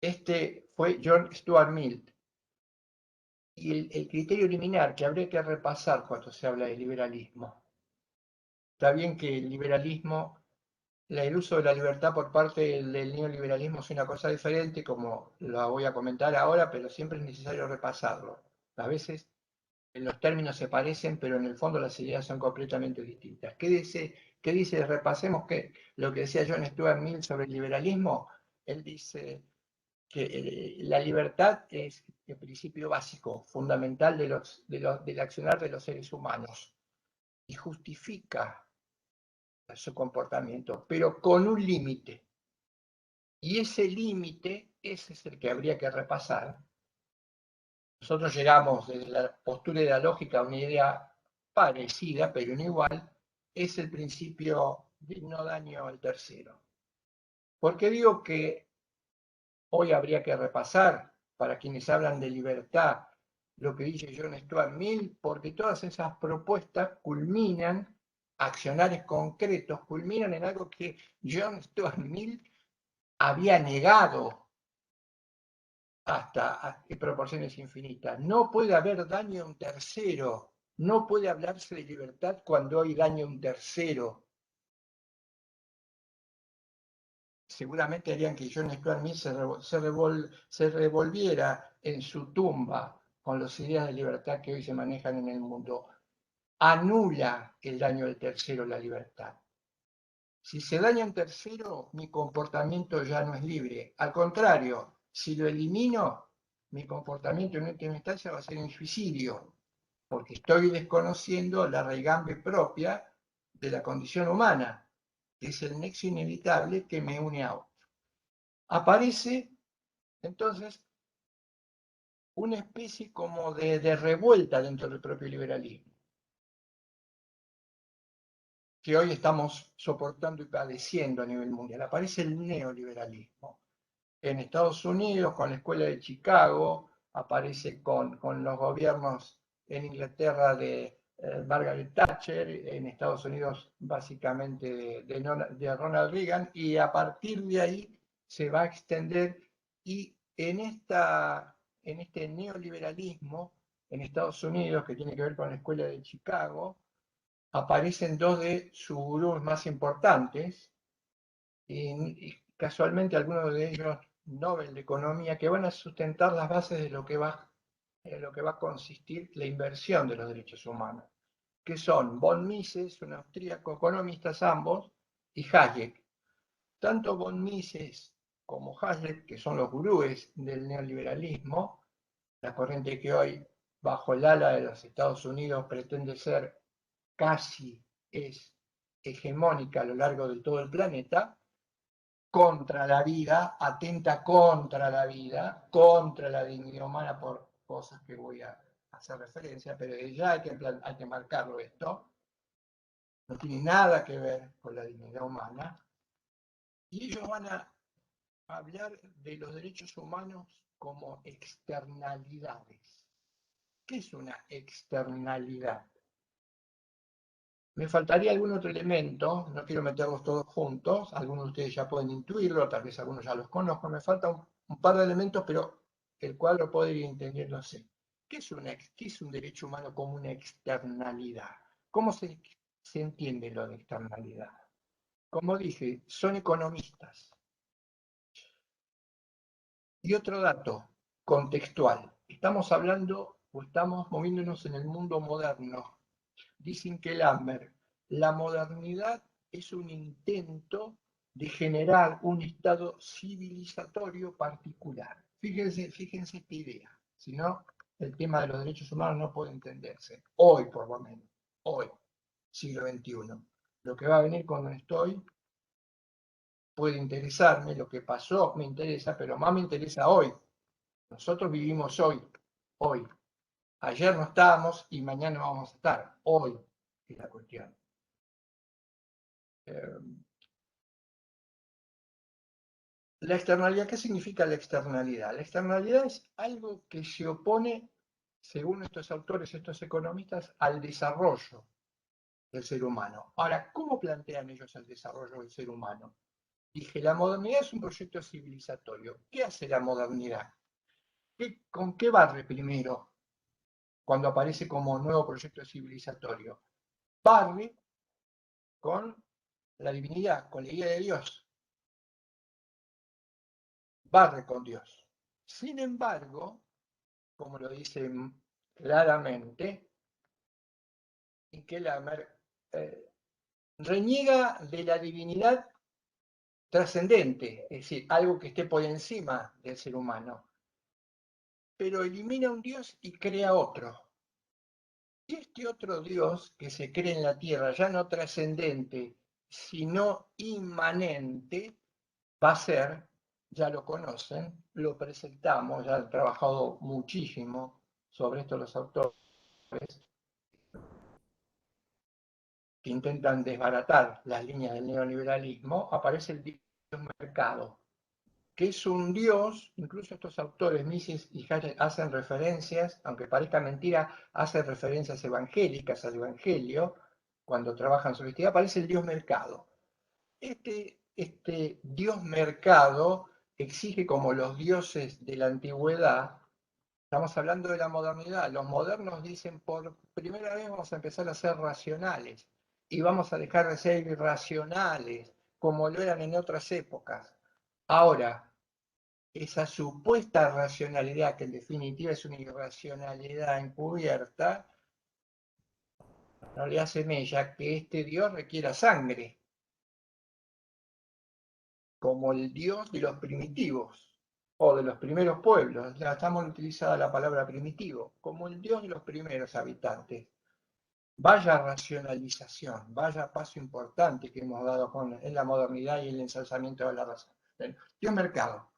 Este fue John Stuart Mill. Y el criterio liminar que habría que repasar cuando se habla de liberalismo. Está bien que el liberalismo, el uso de la libertad por parte del neoliberalismo es una cosa diferente, como la voy a comentar ahora, pero siempre es necesario repasarlo. A veces los términos se parecen, pero en el fondo las ideas son completamente distintas. ¿Qué dice? Repasemos lo que decía John Stuart Mill sobre el liberalismo. Él dice que la libertad es el principio básico, fundamental del accionar de los seres humanos y justifica su comportamiento, pero con un límite. Y ese límite, ese es el que habría que repasar. Nosotros llegamos desde la postura de la lógica a una idea parecida, pero no igual, es el principio de no daño al tercero. ¿Por qué digo que hoy habría que repasar, para quienes hablan de libertad, lo que dice John Stuart Mill? Porque todas esas propuestas culminan, accionarios concretos, culminan en algo que John Stuart Mill había negado hasta proporciones infinitas. No puede haber daño a un tercero, no puede hablarse de libertad cuando hay daño a un tercero. Seguramente harían que John Stuart Mill se revolviera en su tumba con las ideas de libertad que hoy se manejan en el mundo. Anula el daño del tercero la libertad. Si se daña un tercero, mi comportamiento ya no es libre. Al contrario, si lo elimino, mi comportamiento en última instancia va a ser un suicidio, porque estoy desconociendo la raigambre propia de la condición humana, que es el nexo inevitable que me une a otro. Aparece entonces una especie como de revuelta dentro del propio liberalismo, que hoy estamos soportando y padeciendo a nivel mundial. Aparece el neoliberalismo. En Estados Unidos, con la Escuela de Chicago, aparece con los gobiernos en Inglaterra de Margaret Thatcher, en Estados Unidos básicamente de Ronald Reagan, y a partir de ahí se va a extender, y en este neoliberalismo en Estados Unidos, que tiene que ver con la Escuela de Chicago, aparecen dos de sus gurús más importantes, y casualmente algunos de ellos Nobel de Economía, que van a sustentar las bases de lo que va a consistir la inversión de los derechos humanos, que son von Mises, un austríaco, economistas ambos, y Hayek. Tanto von Mises como Hayek, que son los gurúes del neoliberalismo, la corriente que hoy bajo el ala de los Estados Unidos pretende ser casi es hegemónica a lo largo de todo el planeta, contra la vida, atenta contra la vida, contra la dignidad humana por cosas que voy a hacer referencia, pero ya hay que marcarlo esto. No tiene nada que ver con la dignidad humana. Y ellos van a hablar de los derechos humanos como externalidades. ¿Qué es una externalidad? Me faltaría algún otro elemento, no quiero meterlos todos juntos, algunos de ustedes ya pueden intuirlo, tal vez algunos ya los conozco, me falta un par de elementos, pero el cuadro puede ir entendiéndose. ¿Qué es un derecho humano como una externalidad? ¿Cómo se entiende lo de externalidad? Como dije, son economistas. Y otro dato contextual. Estamos hablando o estamos moviéndonos en el mundo moderno. Dicen que la modernidad es un intento de generar un estado civilizatorio particular. Fíjense esta idea. Si no, el tema de los derechos humanos no puede entenderse. Hoy, por lo menos. Hoy, siglo XXI. Lo que va a venir cuando estoy puede interesarme, lo que pasó me interesa, pero más me interesa hoy. Nosotros vivimos hoy, hoy. Ayer no estábamos y mañana vamos a estar. Hoy es la cuestión. La externalidad, ¿qué significa la externalidad? La externalidad es algo que se opone, según estos autores, estos economistas, al desarrollo del ser humano. Ahora, ¿cómo plantean ellos el desarrollo del ser humano? Dije, la modernidad es un proyecto civilizatorio. ¿Qué hace la modernidad? ¿Con qué barre primero cuando aparece como nuevo proyecto civilizatorio? Barre con la divinidad, con la idea de Dios. Barre con Dios. Sin embargo, como lo dicen claramente, Inkelammer reniega de la divinidad trascendente, es decir, algo que esté por encima del ser humano, pero elimina un Dios y crea otro. Y este otro Dios que se cree en la tierra, ya no trascendente, sino inmanente, va a ser, ya lo conocen, lo presentamos, ya han trabajado muchísimo sobre esto los autores, que intentan desbaratar las líneas del neoliberalismo, aparece el Dios mercado, que es un Dios, incluso estos autores, Mises y Hayek, hacen referencias, aunque parezca mentira, hacen referencias evangélicas al Evangelio, cuando trabajan sobre este, aparece el Dios mercado. Este Dios mercado exige, como los dioses de la antigüedad, estamos hablando de la modernidad, los modernos dicen por primera vez vamos a empezar a ser racionales y vamos a dejar de ser irracionales como lo eran en otras épocas. Ahora, esa supuesta racionalidad, que en definitiva es una irracionalidad encubierta, no le hace mella que este Dios requiera sangre, como el Dios de los primitivos, o de los primeros pueblos. Ya estamos utilizando la palabra primitivo, como el Dios de los primeros habitantes. Vaya racionalización, vaya paso importante que hemos dado en la modernidad y el ensalzamiento de la raza. Dios mercado.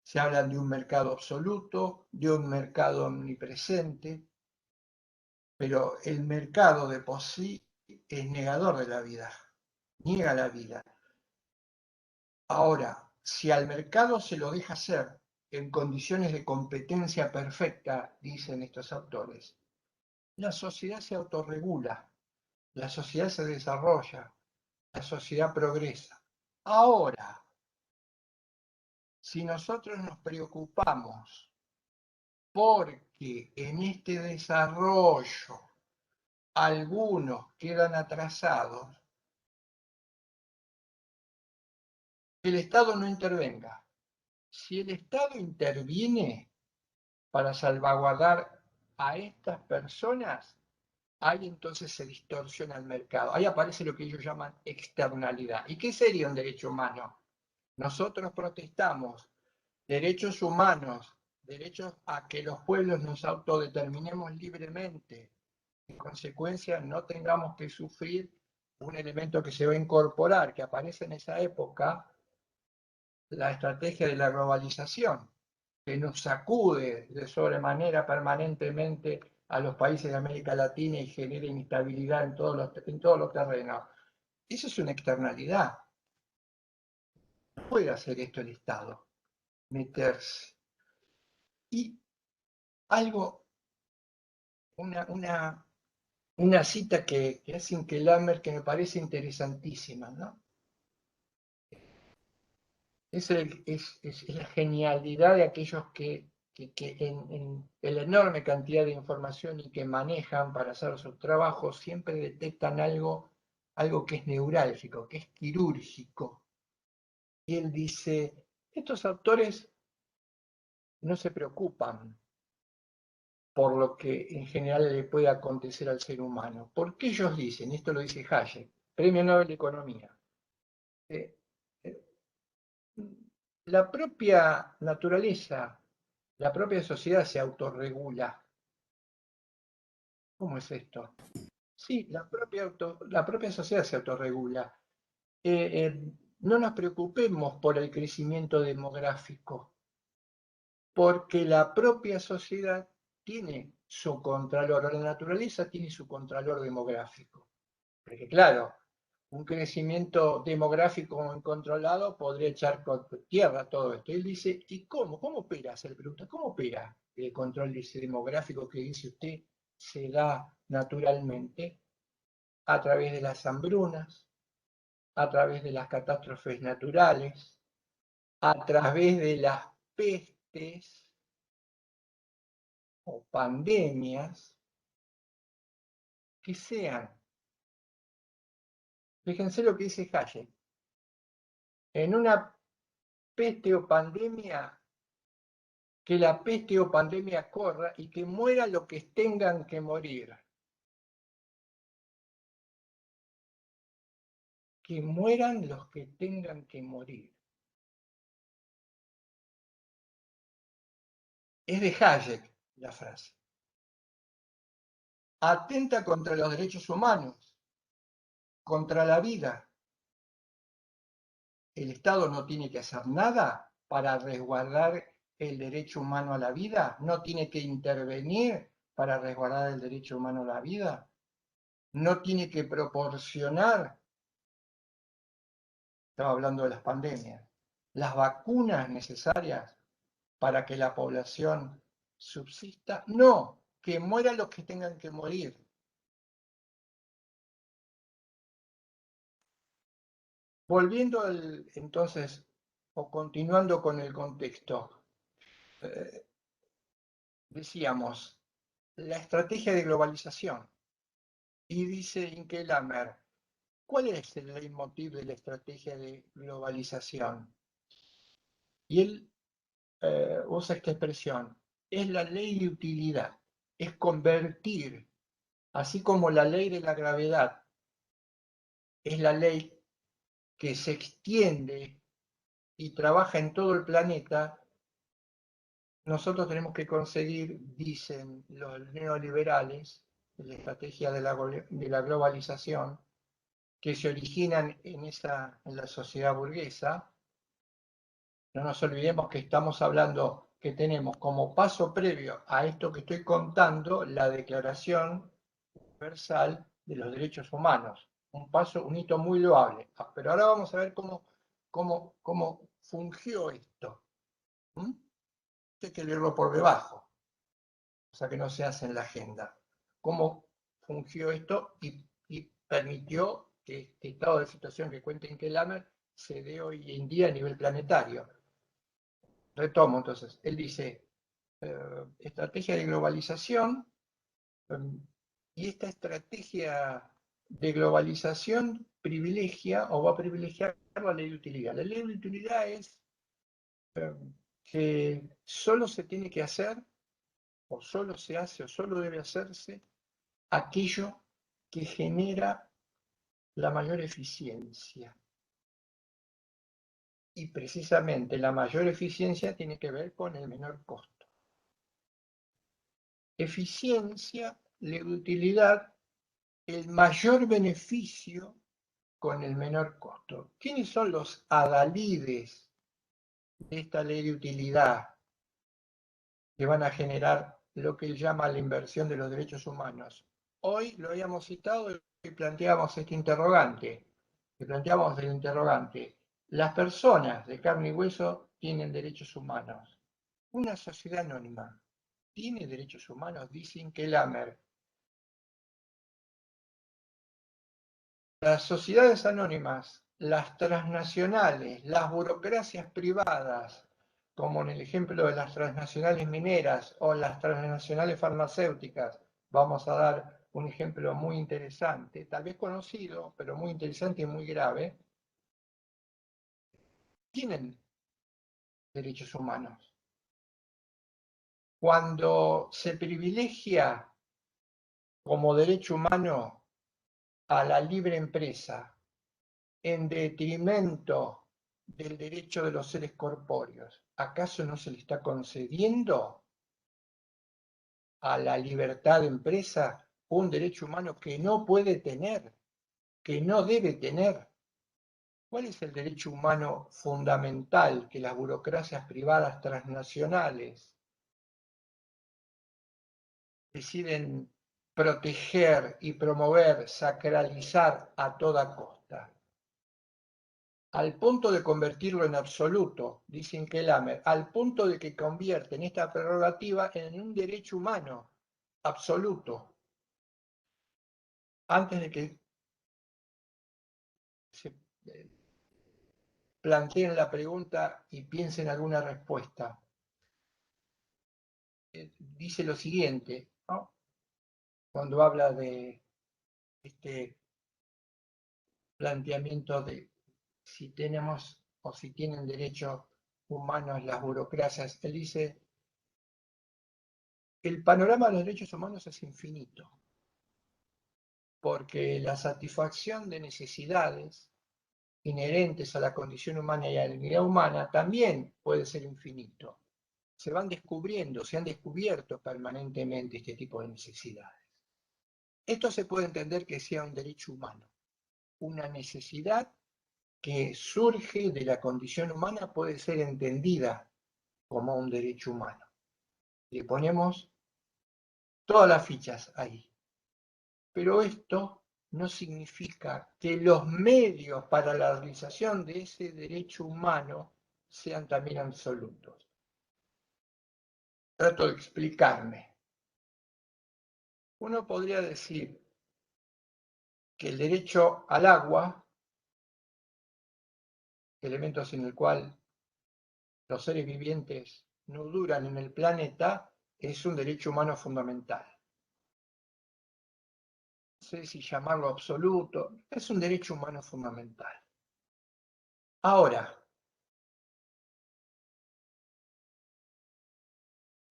Se habla de un mercado absoluto, de un mercado omnipresente, pero el mercado de por sí es negador de la vida, niega la vida. Ahora, si al mercado se lo deja hacer en condiciones de competencia perfecta, dicen estos autores, la sociedad se autorregula, la sociedad se desarrolla, la sociedad progresa. Ahora, si nosotros nos preocupamos porque en este desarrollo algunos quedan atrasados, el Estado no intervenga. Si el Estado interviene para salvaguardar a estas personas, ahí entonces se distorsiona el mercado. Ahí aparece lo que ellos llaman externalidad. ¿Y qué sería un derecho humano? Nosotros protestamos derechos humanos, derechos a que los pueblos nos autodeterminemos libremente. En consecuencia, no tengamos que sufrir un elemento que se va a incorporar, que aparece en esa época, la estrategia de la globalización, que nos sacude de sobremanera permanentemente a los países de América Latina y genera inestabilidad en todos los terrenos. Eso es una externalidad. No puede hacer esto el Estado, meterse. Y algo, una cita que hace Inkelammer que me parece interesantísima, ¿no? Es la genialidad de aquellos que en la enorme cantidad de información y que manejan para hacer sus trabajos siempre detectan algo que es neurálgico, que es quirúrgico. Y él dice, estos autores no se preocupan por lo que en general le puede acontecer al ser humano. Porque ellos dicen, esto lo dice Hayek, Premio Nobel de Economía, la propia naturaleza, la propia sociedad se autorregula. ¿Cómo es esto? Sí, la propia sociedad se autorregula. No nos preocupemos por el crecimiento demográfico, porque la propia sociedad tiene su contralor, la naturaleza tiene su contralor demográfico. Porque claro, un crecimiento demográfico incontrolado podría echar por tierra todo esto. Y él dice, ¿y cómo? ¿Cómo opera? Se le pregunta, ¿cómo opera el control demográfico que dice usted se da naturalmente? A través de las hambrunas, a través de las catástrofes naturales, a través de las pestes o pandemias que sean. Fíjense lo que dice Hayek. En una peste o pandemia, que la peste o pandemia corra y que mueran los que tengan que morir. Que mueran los que tengan que morir. Es de Hayek la frase. Atenta contra los derechos humanos, contra la vida. El Estado no tiene que hacer nada para resguardar el derecho humano a la vida, no tiene que intervenir para resguardar el derecho humano a la vida, no tiene que proporcionar, estaba hablando de las pandemias, las vacunas necesarias para que la población subsista, no, que mueran los que tengan que morir. Volviendo entonces, o continuando con el contexto, decíamos, la estrategia de globalización. Y dice Inkelammer, ¿cuál es el leitmotiv de la estrategia de globalización? Y él usa esta expresión, es la ley de utilidad, es convertir, así como la ley de la gravedad es la ley que se extiende y trabaja en todo el planeta, nosotros tenemos que conseguir, dicen los neoliberales, la estrategia de la globalización, que se originan en la sociedad burguesa. No nos olvidemos que estamos hablando que tenemos como paso previo a esto que estoy contando la Declaración Universal de los Derechos Humanos. Un hito muy loable. Pero ahora vamos a ver cómo fungió esto. Hay que leerlo por debajo, o sea que no se hace en la agenda. Cómo fungió esto y permitió que este estado de situación que cuenta Inkelammer se dé hoy en día a nivel planetario. Retomo entonces, él dice, estrategia de globalización, y esta estrategia de globalización privilegia o va a privilegiar la ley de utilidad. La ley de utilidad es que solo se tiene que hacer, o solo se hace, o solo debe hacerse, aquello que genera la mayor eficiencia. Y precisamente la mayor eficiencia tiene que ver con el menor costo. Eficiencia, ley de utilidad, el mayor beneficio con el menor costo. ¿Quiénes son los adalides de esta ley de utilidad que van a generar lo que él llama la inversión de los derechos humanos. Hoy lo habíamos citado y planteamos este interrogante. Las personas de carne y hueso tienen derechos humanos. Una sociedad anónima tiene derechos humanos, dice Inkelammer. Las sociedades anónimas, las transnacionales, las burocracias privadas, como en el ejemplo de las transnacionales mineras o las transnacionales farmacéuticas, vamos a dar un ejemplo muy interesante, tal vez conocido, pero muy interesante y muy grave, tienen derechos humanos. Cuando se privilegia como derecho humano a la libre empresa en detrimento del derecho de los seres corpóreos, ¿acaso no se le está concediendo a la libertad de empresa un derecho humano que no puede tener, que no debe tener? ¿Cuál es el derecho humano fundamental que las burocracias privadas transnacionales deciden proteger y promover, sacralizar a toda costa? Al punto de convertirlo en absoluto, dice Inkelammer, al punto de que convierten esta prerrogativa en un derecho humano absoluto. Antes de que se planteen la pregunta y piensen alguna respuesta, dice lo siguiente, ¿no? Cuando habla de este planteamiento de si tenemos o si tienen derechos humanos las burocracias, él dice: el panorama de los derechos humanos es infinito, porque la satisfacción de necesidades inherentes a la condición humana y a la dignidad humana también puede ser infinito. Se van descubriendo, se han descubierto permanentemente este tipo de necesidades. Esto se puede entender que sea un derecho humano, una necesidad que surge de la condición humana puede ser entendida como un derecho humano. Le ponemos todas las fichas ahí. Pero esto no significa que los medios para la realización de ese derecho humano sean también absolutos. Trato de explicarme. Uno podría decir que el derecho al agua, elemento sin el cual los seres vivientes no duran en el planeta, es un derecho humano fundamental. No sé si llamarlo absoluto, es un derecho humano fundamental. Ahora,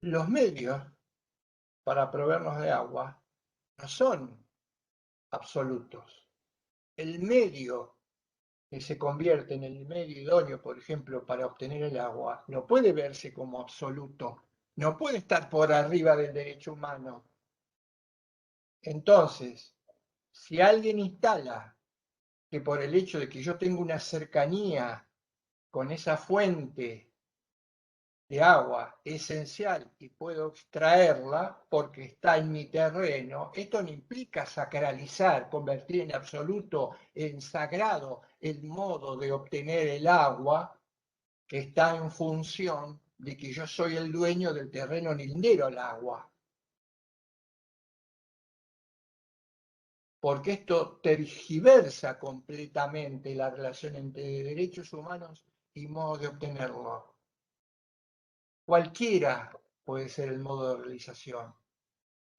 los medios para proveernos de agua no son absolutos. El medio que se convierte en el medio idóneo, por ejemplo, para obtener el agua, no puede verse como absoluto, no puede estar por arriba del derecho humano. Entonces, si alguien instala que por el hecho de que yo tengo una cercanía con esa fuente de agua esencial y puedo extraerla porque está en mi terreno, esto no implica sacralizar, convertir en absoluto, en sagrado el modo de obtener el agua que está en función de que yo soy el dueño del terreno lindero al agua. Porque esto tergiversa completamente la relación entre derechos humanos y modo de obtenerlo. Cualquiera puede ser el modo de realización.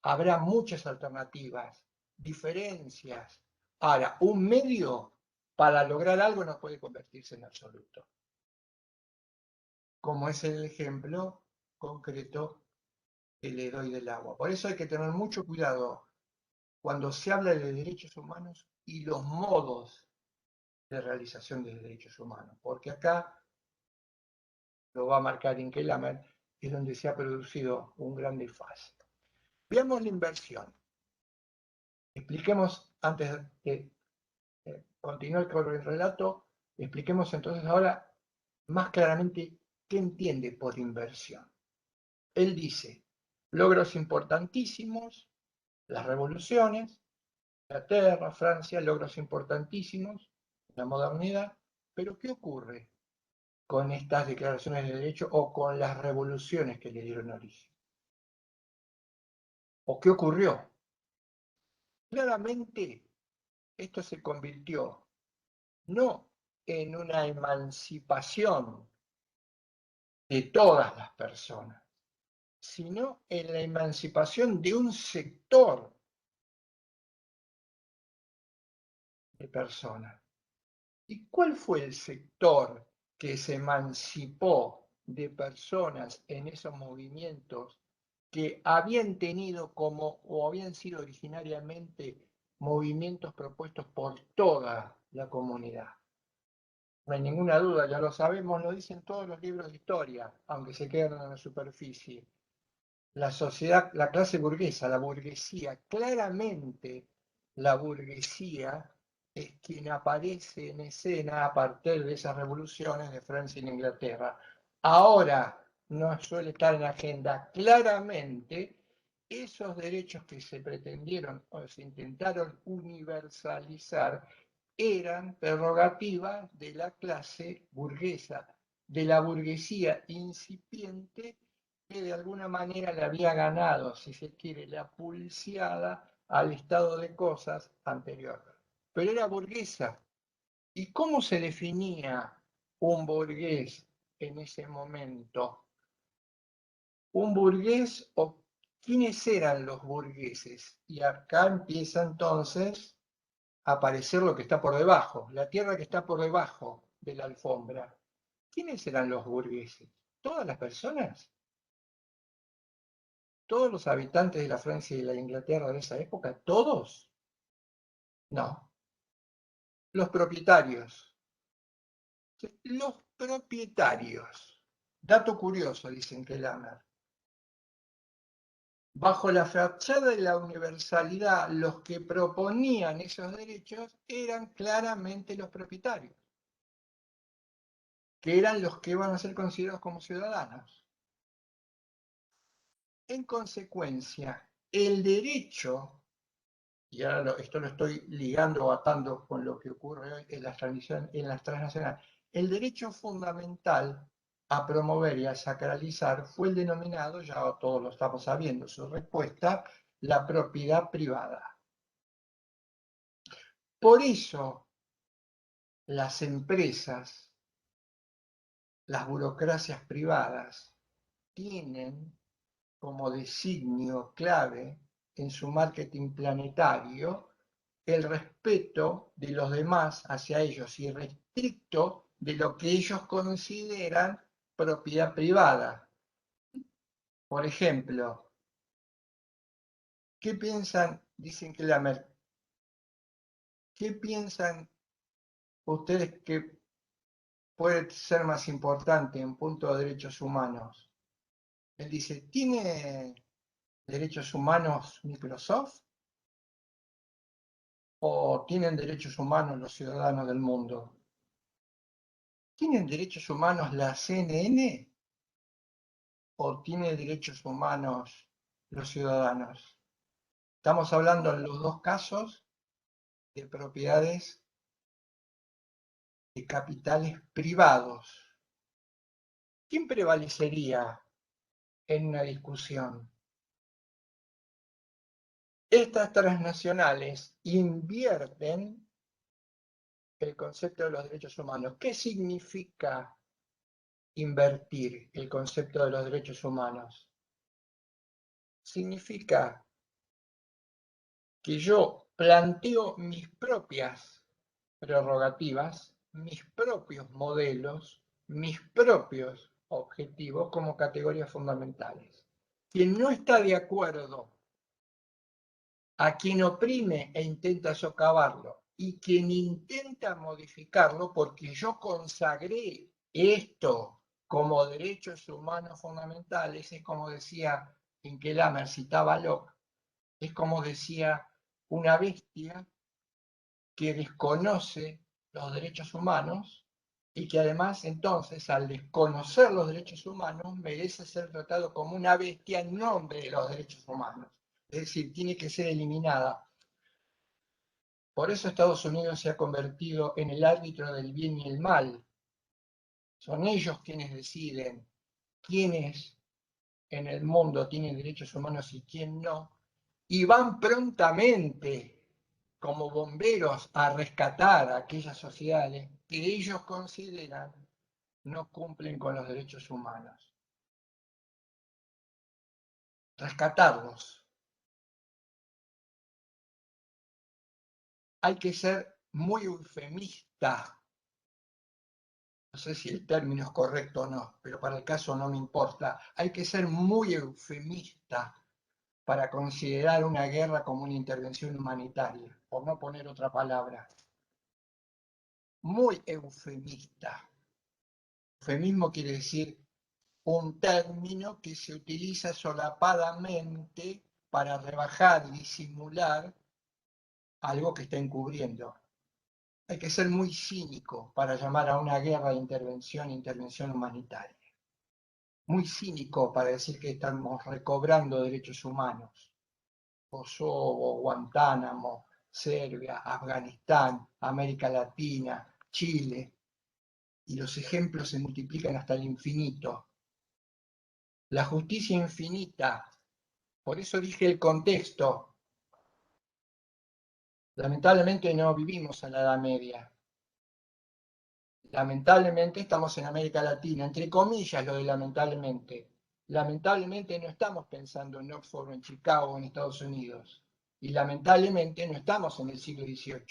Habrá muchas alternativas, diferencias. Ahora, un medio para lograr algo no puede convertirse en absoluto, como es el ejemplo concreto que le doy del agua. Por eso hay que tener mucho cuidado cuando se habla de derechos humanos y los modos de realización de derechos humanos, porque acá lo va a marcar Inkelammer, es donde se ha producido un gran desfase. Veamos la inversión. Expliquemos, antes de continuar con el relato, expliquemos entonces ahora más claramente ¿qué entiende por inversión? Él dice, logros importantísimos, las revoluciones, Inglaterra, Francia, logros importantísimos, la modernidad, pero ¿qué ocurre con estas declaraciones de derecho o con las revoluciones que le dieron origen? ¿O qué ocurrió? Claramente, esto se convirtió no en una emancipación de todas las personas, sino en la emancipación de un sector de personas. ¿Y cuál fue el sector que se emancipó de personas en esos movimientos que habían tenido como o habían sido originariamente movimientos propuestos por toda la comunidad? No hay ninguna duda, ya lo sabemos, lo dicen todos los libros de historia, aunque se quedan en la superficie. La sociedad, la clase burguesa, la burguesía, claramente la burguesía es quien aparece en escena a partir de esas revoluciones de Francia y Inglaterra. Ahora no suele estar en la agenda. Claramente, esos derechos que se pretendieron o se intentaron universalizar eran prerrogativas de la clase burguesa, de la burguesía incipiente que de alguna manera le había ganado, si se quiere, la pulseada al estado de cosas anterior. Pero era burguesa. ¿Y cómo se definía un burgués en ese momento? Un burgués o quiénes eran los burgueses. Y acá empieza entonces a aparecer lo que está por debajo, la tierra que está por debajo de la alfombra. ¿Quiénes eran los burgueses? ¿Todas las personas? ¿Todos los habitantes de la Francia y de la Inglaterra de esa época? ¿Todos? No. Los propietarios. Los propietarios. Dato curioso, dicen Kellamer. Bajo la fachada de la universalidad, los que proponían esos derechos eran claramente los propietarios, que eran los que iban a ser considerados como ciudadanos. En consecuencia, el derecho, y ahora esto lo estoy ligando o atando con lo que ocurre hoy en las transnacionales, el derecho fundamental a promover y a sacralizar fue el denominado, ya todos lo estamos sabiendo, su respuesta, la propiedad privada. Por eso, las empresas, las burocracias privadas, tienen como designio clave en su marketing planetario el respeto de los demás hacia ellos y restricto de lo que ellos consideran propiedad privada. Por ejemplo, ¿qué piensan? Dicen que ¿qué piensan ustedes que puede ser más importante en punto de derechos humanos? Él dice, ¿tiene derechos humanos Microsoft? ¿O tienen derechos humanos los ciudadanos del mundo? ¿Tienen derechos humanos la CNN? ¿O tienen derechos humanos los ciudadanos? Estamos hablando en los dos casos de propiedades de capitales privados. ¿Quién prevalecería en una discusión? Estas transnacionales invierten el concepto de los derechos humanos. ¿Qué significa invertir el concepto de los derechos humanos? Significa que yo planteo mis propias prerrogativas, mis propios modelos, mis propios objetivos como categorías fundamentales. Quien no está de acuerdo, a quien oprime e intenta socavarlo, y quien intenta modificarlo porque yo consagré esto como derechos humanos fundamentales, es como decía Kellamer, citaba a Locke, es como decía una bestia que desconoce los derechos humanos y que además entonces al desconocer los derechos humanos merece ser tratado como una bestia en nombre de los derechos humanos. Es decir, tiene que ser eliminada. Por eso Estados Unidos se ha convertido en el árbitro del bien y el mal. Son ellos quienes deciden quiénes en el mundo tienen derechos humanos y quién no, y van prontamente como bomberos a rescatar a aquellas sociedades que ellos consideran no cumplen con los derechos humanos. Rescatarlos. Hay que ser muy eufemista. No sé si el término es correcto o no, pero para el caso no me importa. Hay que ser muy eufemista para considerar una guerra como una intervención humanitaria, por no poner otra palabra. Muy eufemista. Eufemismo quiere decir un término que se utiliza solapadamente para rebajar y disimular algo que está encubriendo. Hay que ser muy cínico para llamar a una guerra de intervención humanitaria. Muy cínico para decir que estamos recobrando derechos humanos. Kosovo, Guantánamo, Serbia, Afganistán, América Latina, Chile, y los ejemplos se multiplican hasta el infinito. La justicia infinita, por eso dije el contexto. Lamentablemente no vivimos en la Edad Media. Lamentablemente estamos en América Latina, entre comillas lo de lamentablemente. Lamentablemente no estamos pensando en Oxford, en Chicago, en Estados Unidos. Y lamentablemente no estamos en el siglo XVIII.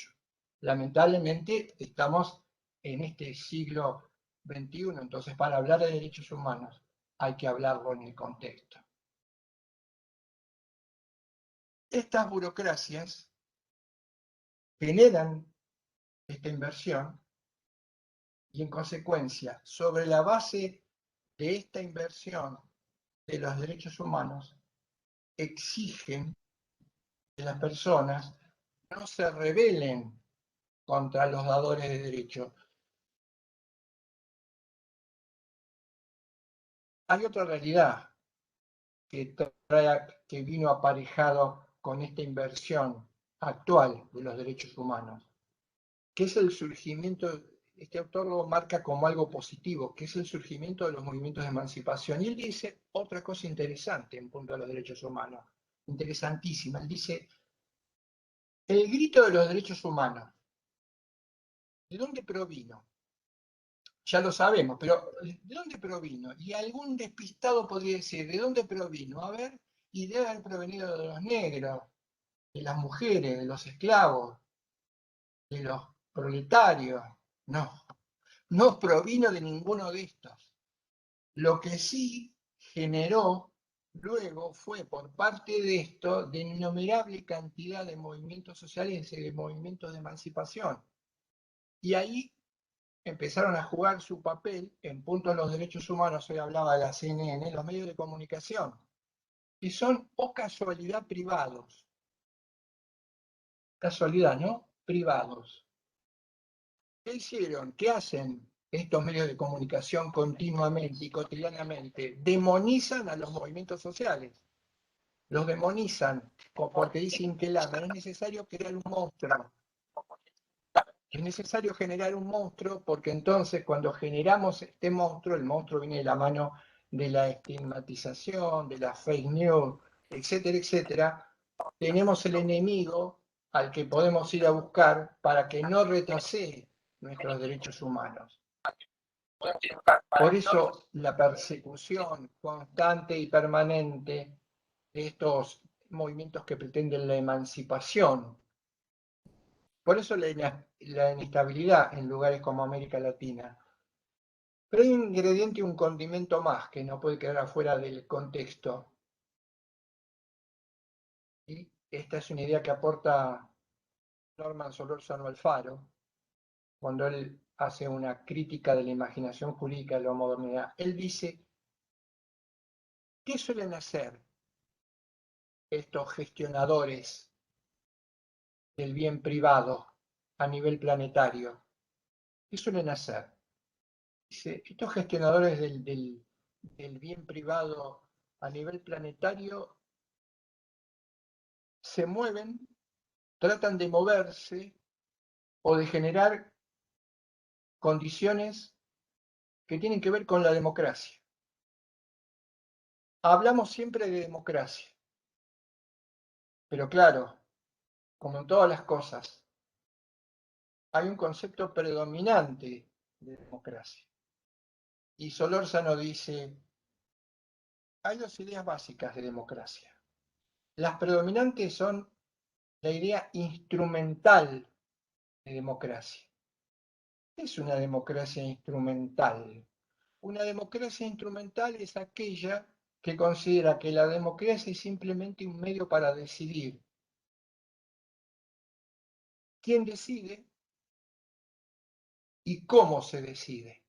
Lamentablemente estamos en este siglo XXI. Entonces, para hablar de derechos humanos hay que hablarlo en el contexto. Estas burocracias generan esta inversión y en consecuencia, sobre la base de esta inversión de los derechos humanos, exigen que las personas no se rebelen contra los dadores de derechos. Hay otra realidad que vino aparejado con esta inversión actual de los derechos humanos, que es el surgimiento. Este autor lo marca como algo positivo, que es el surgimiento de los movimientos de emancipación. Y él dice otra cosa interesante en punto a los derechos humanos, interesantísima. Él dice, el grito de los derechos humanos, ¿de dónde provino? Ya lo sabemos, pero ¿de dónde provino? Y algún despistado podría decir, ¿de dónde provino? A ver, y debe haber provenido de los negros, de las mujeres, de los esclavos, de los proletarios. No, no provino de ninguno de estos. Lo que sí generó luego fue por parte de esto de innumerable cantidad de movimientos sociales y de movimientos de emancipación. Y ahí empezaron a jugar su papel en punto a los derechos humanos. Hoy hablaba de la CNN, los medios de comunicación, que son o casualidad privados. Casualidad, ¿no? Privados. ¿Qué hicieron? ¿Qué hacen estos medios de comunicación continuamente y cotidianamente? Demonizan a los movimientos sociales. Los demonizan porque dicen que es necesario crear un monstruo. Es necesario generar un monstruo porque entonces cuando generamos este monstruo, el monstruo viene de la mano de la estigmatización, de la fake news, etcétera, etcétera, tenemos el enemigo al que podemos ir a buscar para que no retrasee nuestros derechos humanos. Por eso la persecución constante y permanente de estos movimientos que pretenden la emancipación. Por eso la inestabilidad en lugares como América Latina. Pero hay un ingrediente y un condimento más que no puede quedar afuera del contexto. Y esta es una idea que aporta Norman Solórzano Alfaro, cuando él hace una crítica de la imaginación jurídica de la modernidad. Él dice, ¿qué suelen hacer estos gestionadores del bien privado a nivel planetario? ¿Qué suelen hacer? Dice, estos gestionadores del bien privado a nivel planetario se mueven, tratan de moverse o de generar condiciones que tienen que ver con la democracia. Hablamos siempre de democracia, pero claro, como en todas las cosas, hay un concepto predominante de democracia. Y Solórzano dice, hay dos ideas básicas de democracia. Las predominantes son la idea instrumental de democracia. ¿Qué es una democracia instrumental? Una democracia instrumental es aquella que considera que la democracia es simplemente un medio para decidir. ¿Quién decide y cómo se decide?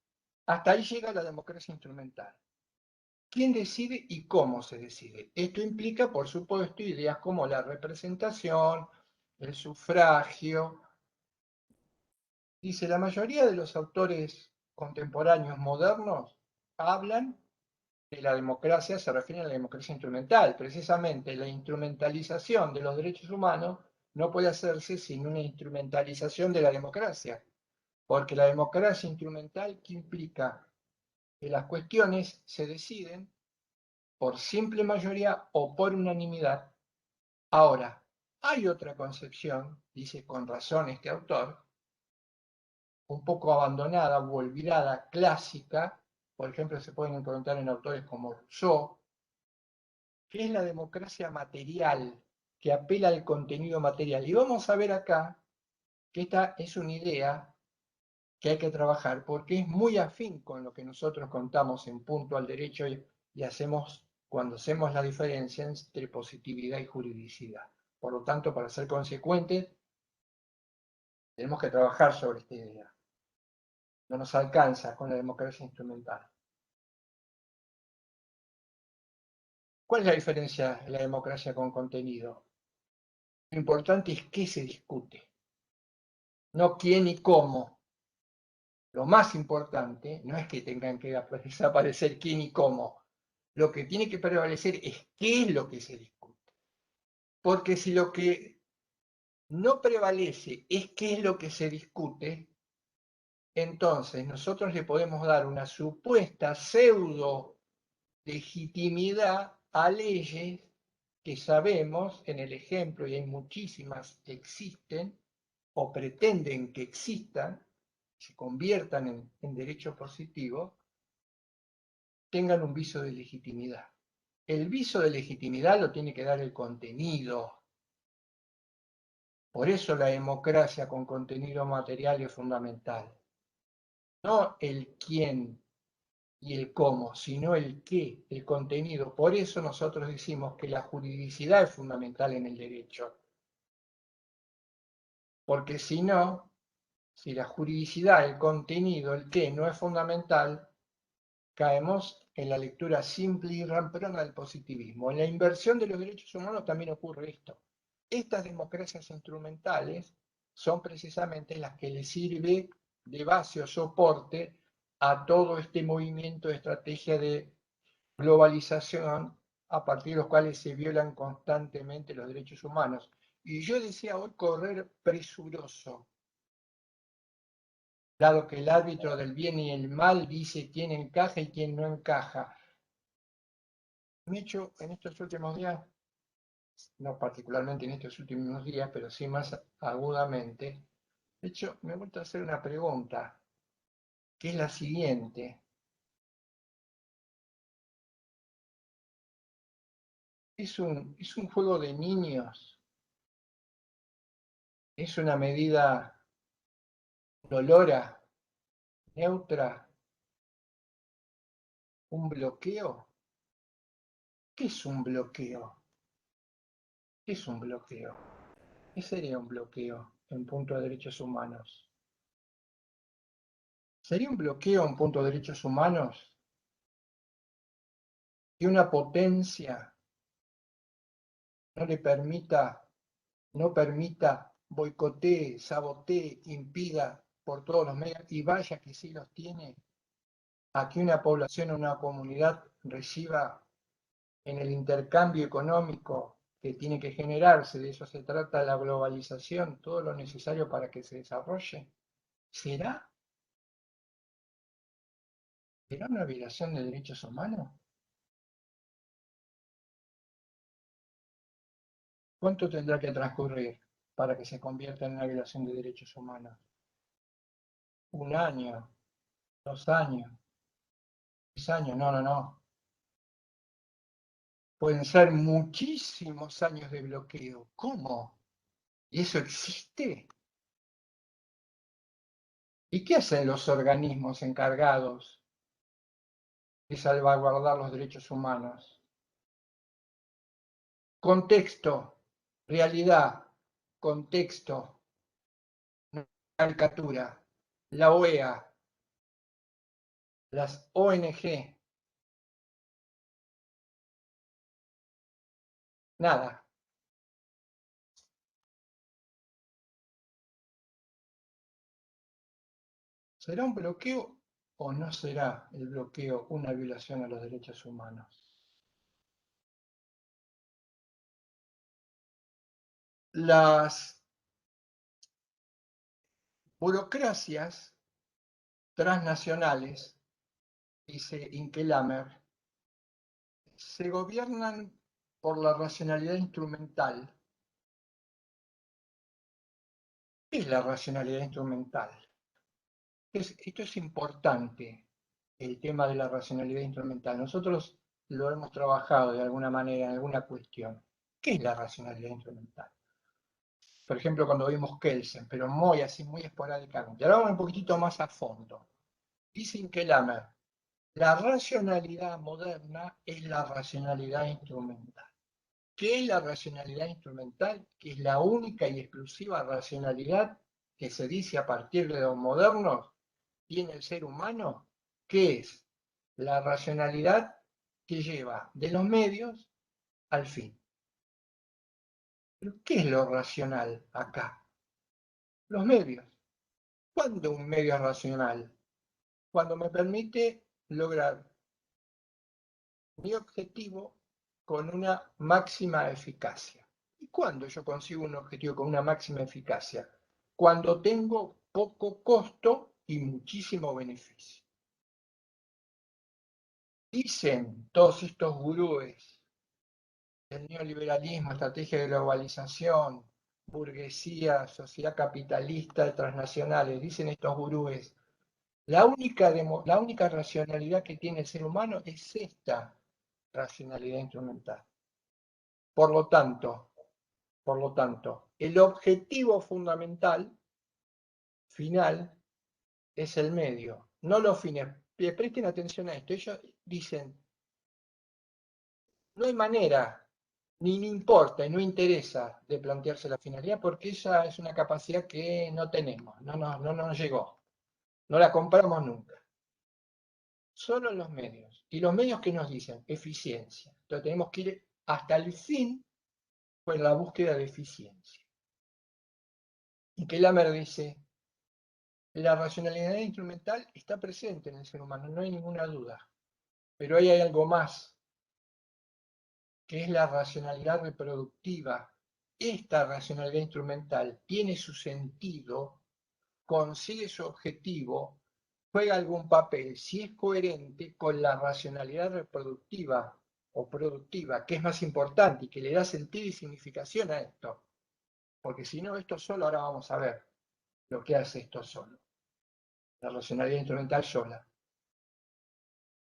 Hasta ahí llega la democracia instrumental. ¿Quién decide y cómo se decide? Esto implica, por supuesto, ideas como la representación, el sufragio. Dice, la mayoría de los autores contemporáneos modernos hablan de la democracia, se refieren a la democracia instrumental. Precisamente la instrumentalización de los derechos humanos no puede hacerse sin una instrumentalización de la democracia, porque la democracia instrumental, ¿qué implica? Que las cuestiones se deciden por simple mayoría o por unanimidad. Ahora, hay otra concepción, dice con razón este autor, un poco abandonada o olvidada, clásica, por ejemplo, se pueden encontrar en autores como Rousseau, que es la democracia material, que apela al contenido material. Y vamos a ver acá que esta es una idea que hay que trabajar porque es muy afín con lo que nosotros contamos en Punto al Derecho y hacemos cuando hacemos la diferencia entre positividad y juridicidad. Por lo tanto, para ser consecuentes, tenemos que trabajar sobre esta idea. No nos alcanza con la democracia instrumental. ¿Cuál es la diferencia de la democracia con contenido? Lo importante es qué se discute, no quién y cómo. Lo más importante no es que tengan que desaparecer quién y cómo. Lo que tiene que prevalecer es qué es lo que se discute. Porque si lo que no prevalece es qué es lo que se discute, entonces nosotros le podemos dar una supuesta pseudo legitimidad a leyes que sabemos, en el ejemplo, y hay muchísimas que existen o pretenden que existan, se conviertan en derecho positivo, tengan un viso de legitimidad. El viso de legitimidad lo tiene que dar el contenido. Por eso la democracia con contenido material es fundamental. No el quién y el cómo, sino el qué, el contenido. Por eso nosotros decimos que la juridicidad es fundamental en el derecho. Porque si no, si la juridicidad, el contenido, el qué no es fundamental, caemos en la lectura simple y ramplona del positivismo. En la inversión de los derechos humanos también ocurre esto. Estas democracias instrumentales son precisamente las que le sirve de base o soporte a todo este movimiento de estrategia de globalización a partir de los cuales se violan constantemente los derechos humanos. Y yo decía hoy correr presuroso, dado que el árbitro del bien y el mal dice quién encaja y quién no encaja. Me he hecho en estos últimos días, no particularmente en estos últimos días, pero sí más agudamente, de hecho me he vuelto a hacer una pregunta, que es la siguiente. ¿Es un juego de niños? ¿Es una medida dolora, neutra, un bloqueo? ¿Qué es un bloqueo? ¿Qué es un bloqueo? ¿Qué sería un bloqueo en punto de derechos humanos? ¿Sería un bloqueo en punto de derechos humanos que una potencia no le permita, no permita, boicotee, sabotee, impida por todos los medios, y vaya que sí los tiene, a que una población o una comunidad reciba en el intercambio económico que tiene que generarse, de eso se trata la globalización, todo lo necesario para que se desarrolle? ¿Será? ¿Será una violación de derechos humanos? ¿Cuánto tendrá que transcurrir para que se convierta en una violación de derechos humanos? ¿Un año? ¿2 años? ¿10 años? No, no, no. Pueden ser muchísimos años de bloqueo. ¿Cómo? ¿Y eso existe? ¿Y qué hacen los organismos encargados de salvaguardar los derechos humanos? Contexto, realidad, contexto, caricatura, la OEA, las ONG, nada. ¿Será un bloqueo o no será el bloqueo una violación a los derechos humanos? Las burocracias transnacionales, dice Inkelammer, se gobiernan por la racionalidad instrumental. ¿Qué es la racionalidad instrumental? Esto es importante, el tema de la racionalidad instrumental. Nosotros lo hemos trabajado de alguna manera en alguna cuestión. ¿Qué es la racionalidad instrumental? Por ejemplo, cuando vimos Kelsen, pero muy así, muy esporádicamente. Ahora vamos un poquitito más a fondo. Dicen que la racionalidad moderna es la racionalidad instrumental. ¿Qué es la racionalidad instrumental? Que es la única y exclusiva racionalidad que se dice a partir de los modernos tiene el ser humano, que es la racionalidad que lleva de los medios al fin. ¿Pero qué es lo racional acá? Los medios. ¿Cuándo un medio es racional? Cuando me permite lograr mi objetivo con una máxima eficacia. ¿Y cuándo yo consigo un objetivo con una máxima eficacia? Cuando tengo poco costo y muchísimo beneficio. Dicen todos estos gurúes del neoliberalismo, estrategia de globalización, burguesía, sociedad capitalista, transnacionales, dicen estos gurúes, la única racionalidad que tiene el ser humano es esta racionalidad instrumental. Por lo tanto, el objetivo fundamental, final, es el medio, no los fines. Presten atención a esto. Ellos dicen, no hay manera, ni no importa y no interesa de plantearse la finalidad porque esa es una capacidad que no tenemos, no nos llegó, no la compramos nunca. Solo los medios. ¿Y los medios qué nos dicen? Eficiencia. Entonces tenemos que ir hasta el fin con la búsqueda de eficiencia. Y Kellammer dice, la racionalidad instrumental está presente en el ser humano, no hay ninguna duda. Pero ahí hay algo más, que es la racionalidad reproductiva. Esta racionalidad instrumental tiene su sentido, consigue su objetivo, juega algún papel, si es coherente con la racionalidad reproductiva o productiva, que es más importante y que le da sentido y significación a esto. Porque si no, esto solo, ahora vamos a ver lo que hace esto solo. La racionalidad instrumental sola.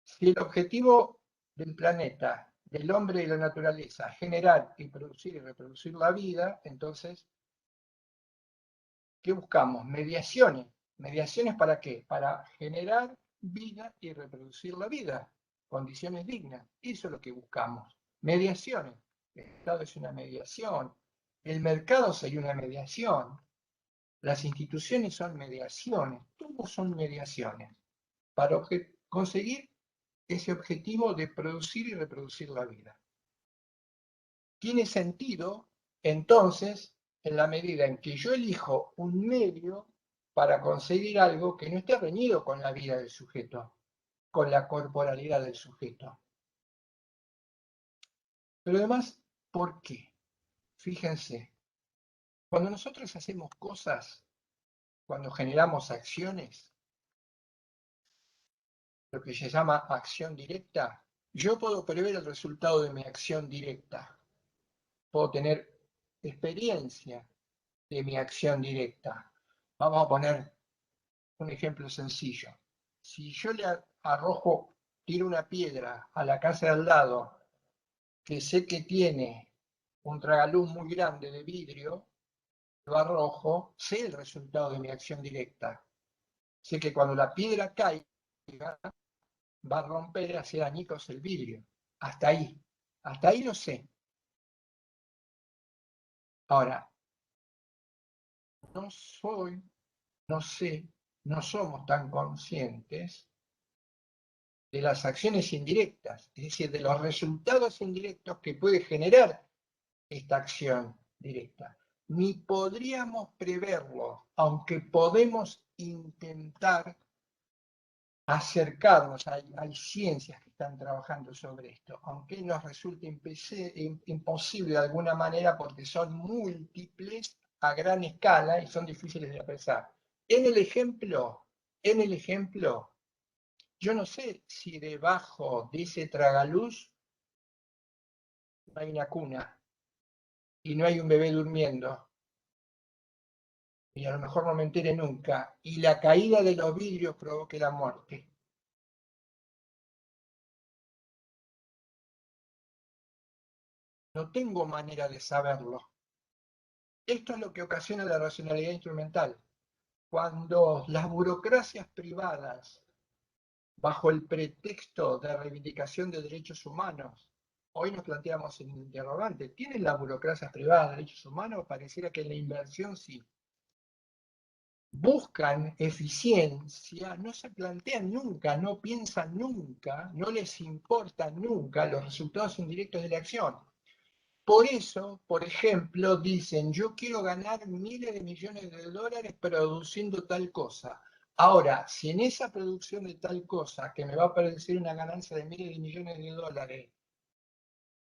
Si el objetivo del planeta, del hombre y la naturaleza, es generar y producir y reproducir la vida, entonces, ¿qué buscamos? Mediaciones. ¿Mediaciones para qué? Para generar vida y reproducir la vida, condiciones dignas. Eso es lo que buscamos. Mediaciones. El Estado es una mediación. El mercado sería una mediación. Las instituciones son mediaciones. Todos son mediaciones. Para conseguir ese objetivo de producir y reproducir la vida. Tiene sentido, entonces, en la medida en que yo elijo un medio para conseguir algo que no esté reñido con la vida del sujeto. con la corporalidad del sujeto. Pero además, ¿por qué? Fíjense, cuando nosotros hacemos cosas, cuando generamos acciones, lo que se llama acción directa, yo puedo prever el resultado de mi acción directa. Puedo tener experiencia de mi acción directa. Vamos a poner un ejemplo sencillo. Si yo le arrojo, tiro una piedra a la casa de al lado, que sé que tiene un tragaluz muy grande de vidrio, lo arrojo, sé el resultado de mi acción directa. Sé que cuando la piedra caiga, va a romper, hacer añicos el vidrio. Hasta ahí lo sé. Ahora, no sé, no somos tan conscientes de las acciones indirectas, es decir, de los resultados indirectos que puede generar esta acción directa. Ni podríamos preverlo, aunque podemos intentar acercarnos, hay ciencias que están trabajando sobre esto, aunque nos resulte imposible de alguna manera porque son múltiples a gran escala y son difíciles de pensar. En el ejemplo, yo no sé si debajo de ese tragaluz no hay una cuna y no hay un bebé durmiendo. Y a lo mejor no me entere nunca. Y la caída de los vidrios provoque la muerte. No tengo manera de saberlo. Esto es lo que ocasiona la racionalidad instrumental. Cuando las burocracias privadas, bajo el pretexto de reivindicación de derechos humanos, hoy nos planteamos en interrogante, ¿tienen las burocracias privadas derechos humanos? Pareciera que en la inversión sí. Buscan eficiencia, no se plantean nunca, no piensan nunca, no les importan nunca los resultados indirectos de la acción. Por eso, por ejemplo, dicen, yo quiero ganar miles de millones de dólares produciendo tal cosa. Ahora, si en esa producción de tal cosa, que me va a producir una ganancia de miles de millones de dólares,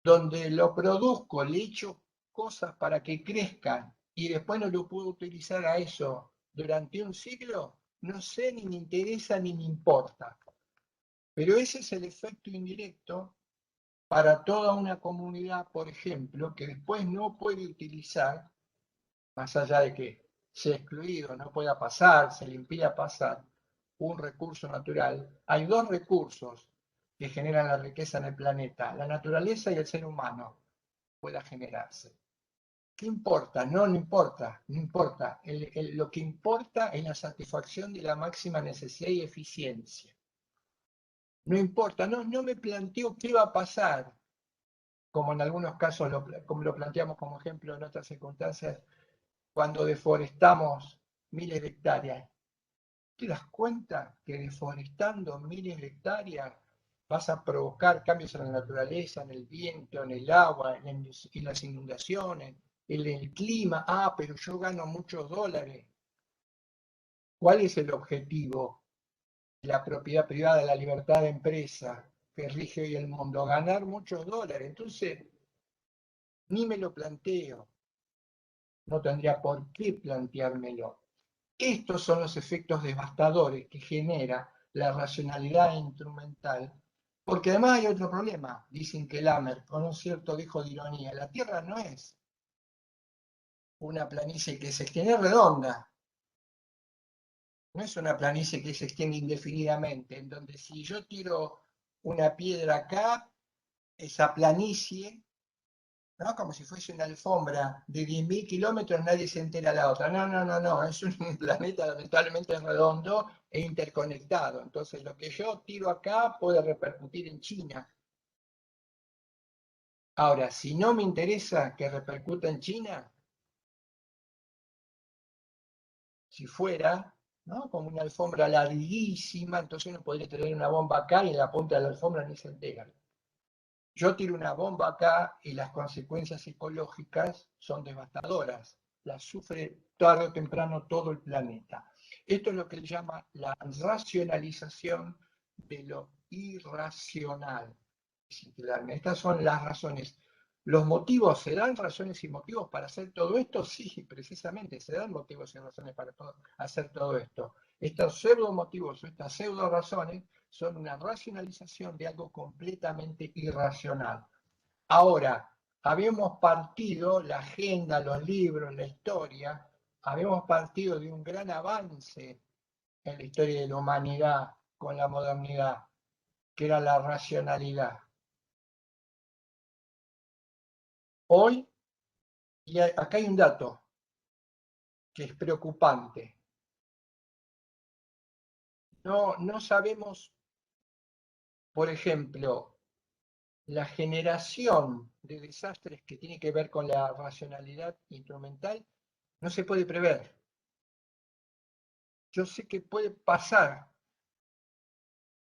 donde lo produzco, le echo cosas para que crezcan y después no lo puedo utilizar a eso durante un siglo, no sé, ni me interesa, ni me importa. Pero ese es el efecto indirecto para toda una comunidad, por ejemplo, que después no puede utilizar, más allá de que sea excluido, no pueda pasar, se le impida pasar un recurso natural. Hay dos recursos que generan la riqueza en el planeta, la naturaleza y el ser humano, pueda generarse. ¿Qué importa? No importa, no importa. Lo que importa es la satisfacción de la máxima necesidad y eficiencia. No importa, no me planteo qué va a pasar, como en algunos casos como lo planteamos como ejemplo en otras circunstancias, cuando deforestamos miles de hectáreas. ¿Te das cuenta que deforestando miles de hectáreas vas a provocar cambios en la naturaleza, en el viento, en el agua, en las inundaciones, en el clima? Ah, pero yo gano muchos dólares. ¿Cuál es el objetivo de la propiedad privada, de la libertad de empresa que rige hoy el mundo? Ganar muchos dólares. Entonces, ni me lo planteo. No tendría por qué planteármelo. Estos son los efectos devastadores que genera la racionalidad instrumental, porque además hay otro problema, dicen que Lammert, con un cierto dejo de ironía, la Tierra no es una planicie que se extiende redonda, no es una planicie que se extiende indefinidamente, en donde si yo tiro una piedra acá, esa planicie, ¿no? Como si fuese una alfombra de 10.000 kilómetros, nadie se entera la otra. No, es un planeta lamentablemente redondo e interconectado. Entonces lo que yo tiro acá puede repercutir en China. Ahora, si no me interesa que repercuta en China, si fuera, ¿no? Como una alfombra larguísima, entonces uno podría tener una bomba acá y en la punta de la alfombra ni se entera. Yo tiro una bomba acá y las consecuencias ecológicas son devastadoras. Las sufre tarde o temprano todo el planeta. Esto es lo que él llama la racionalización de lo irracional. Estas son las razones. ¿Los motivos se dan razones y motivos para hacer todo esto? Sí, precisamente, se dan motivos y razones para hacer todo esto. Estos pseudo motivos o estas pseudo razones son una racionalización de algo completamente irracional. Ahora, habíamos partido, la agenda, los libros, la historia, habíamos partido de un gran avance en la historia de la humanidad con la modernidad, que era la racionalidad. Hoy, y acá hay un dato que es preocupante. No sabemos, por ejemplo, la generación de desastres que tiene que ver con la racionalidad instrumental, no se puede prever. Yo sé que puede pasar,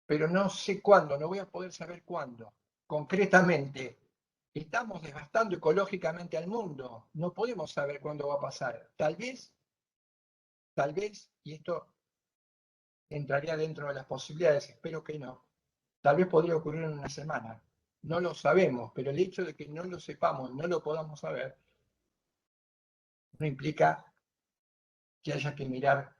pero no sé cuándo, no voy a poder saber cuándo. Concretamente, estamos devastando ecológicamente al mundo, no podemos saber cuándo va a pasar. Tal vez, y esto entraría dentro de las posibilidades, espero que no, tal vez podría ocurrir en una semana. No lo sabemos, pero el hecho de que no lo sepamos, no lo podamos saber, no implica que haya que mirar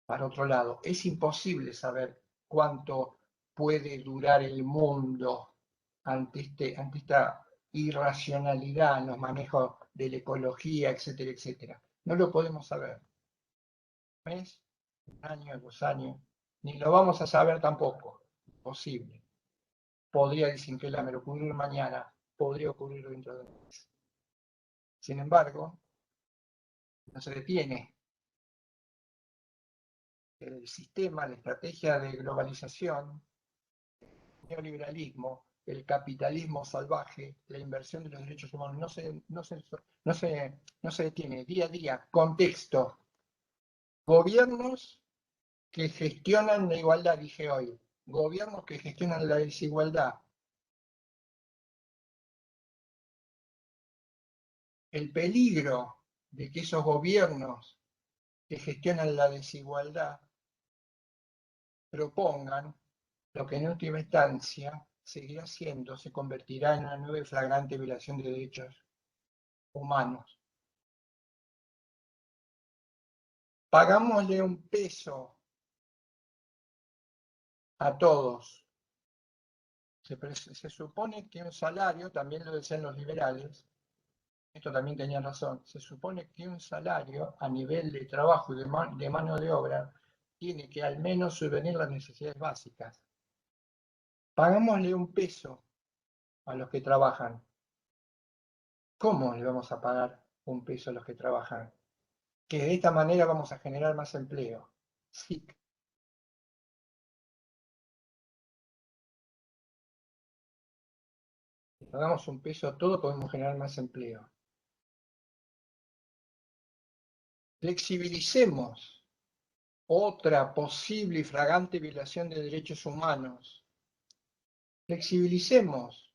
para otro lado. Es imposible saber cuánto puede durar el mundo ante esta irracionalidad en los manejos de la ecología, etcétera, etcétera. No lo podemos saber. ¿Un mes? Un año, 2 años. Ni lo vamos a saber tampoco. Posible. Podría desinquelarme, ocurrir mañana, podría ocurrir dentro de un mes. Sin embargo, no se detiene. El sistema, la estrategia de globalización, el neoliberalismo, el capitalismo salvaje, la inversión de los derechos humanos, no se detiene día a día. Contexto. Gobiernos que gestionan la igualdad, dije hoy. Gobiernos que gestionan la desigualdad. El peligro de que esos gobiernos que gestionan la desigualdad propongan lo que en última instancia seguirá siendo, se convertirá en una nueva y flagrante violación de derechos humanos. Pagámosle un peso a todos. Se supone que un salario, también lo decían los liberales, esto también tenía razón, se supone que un salario a nivel de trabajo y de mano de obra tiene que al menos subvenir las necesidades básicas. Pagámosle un peso a los que trabajan. ¿Cómo le vamos a pagar un peso a los que trabajan? Que de esta manera vamos a generar más empleo. Sí. Si pagamos un peso a todo, podemos generar más empleo. Flexibilicemos otra posible y flagrante violación de derechos humanos. Flexibilicemos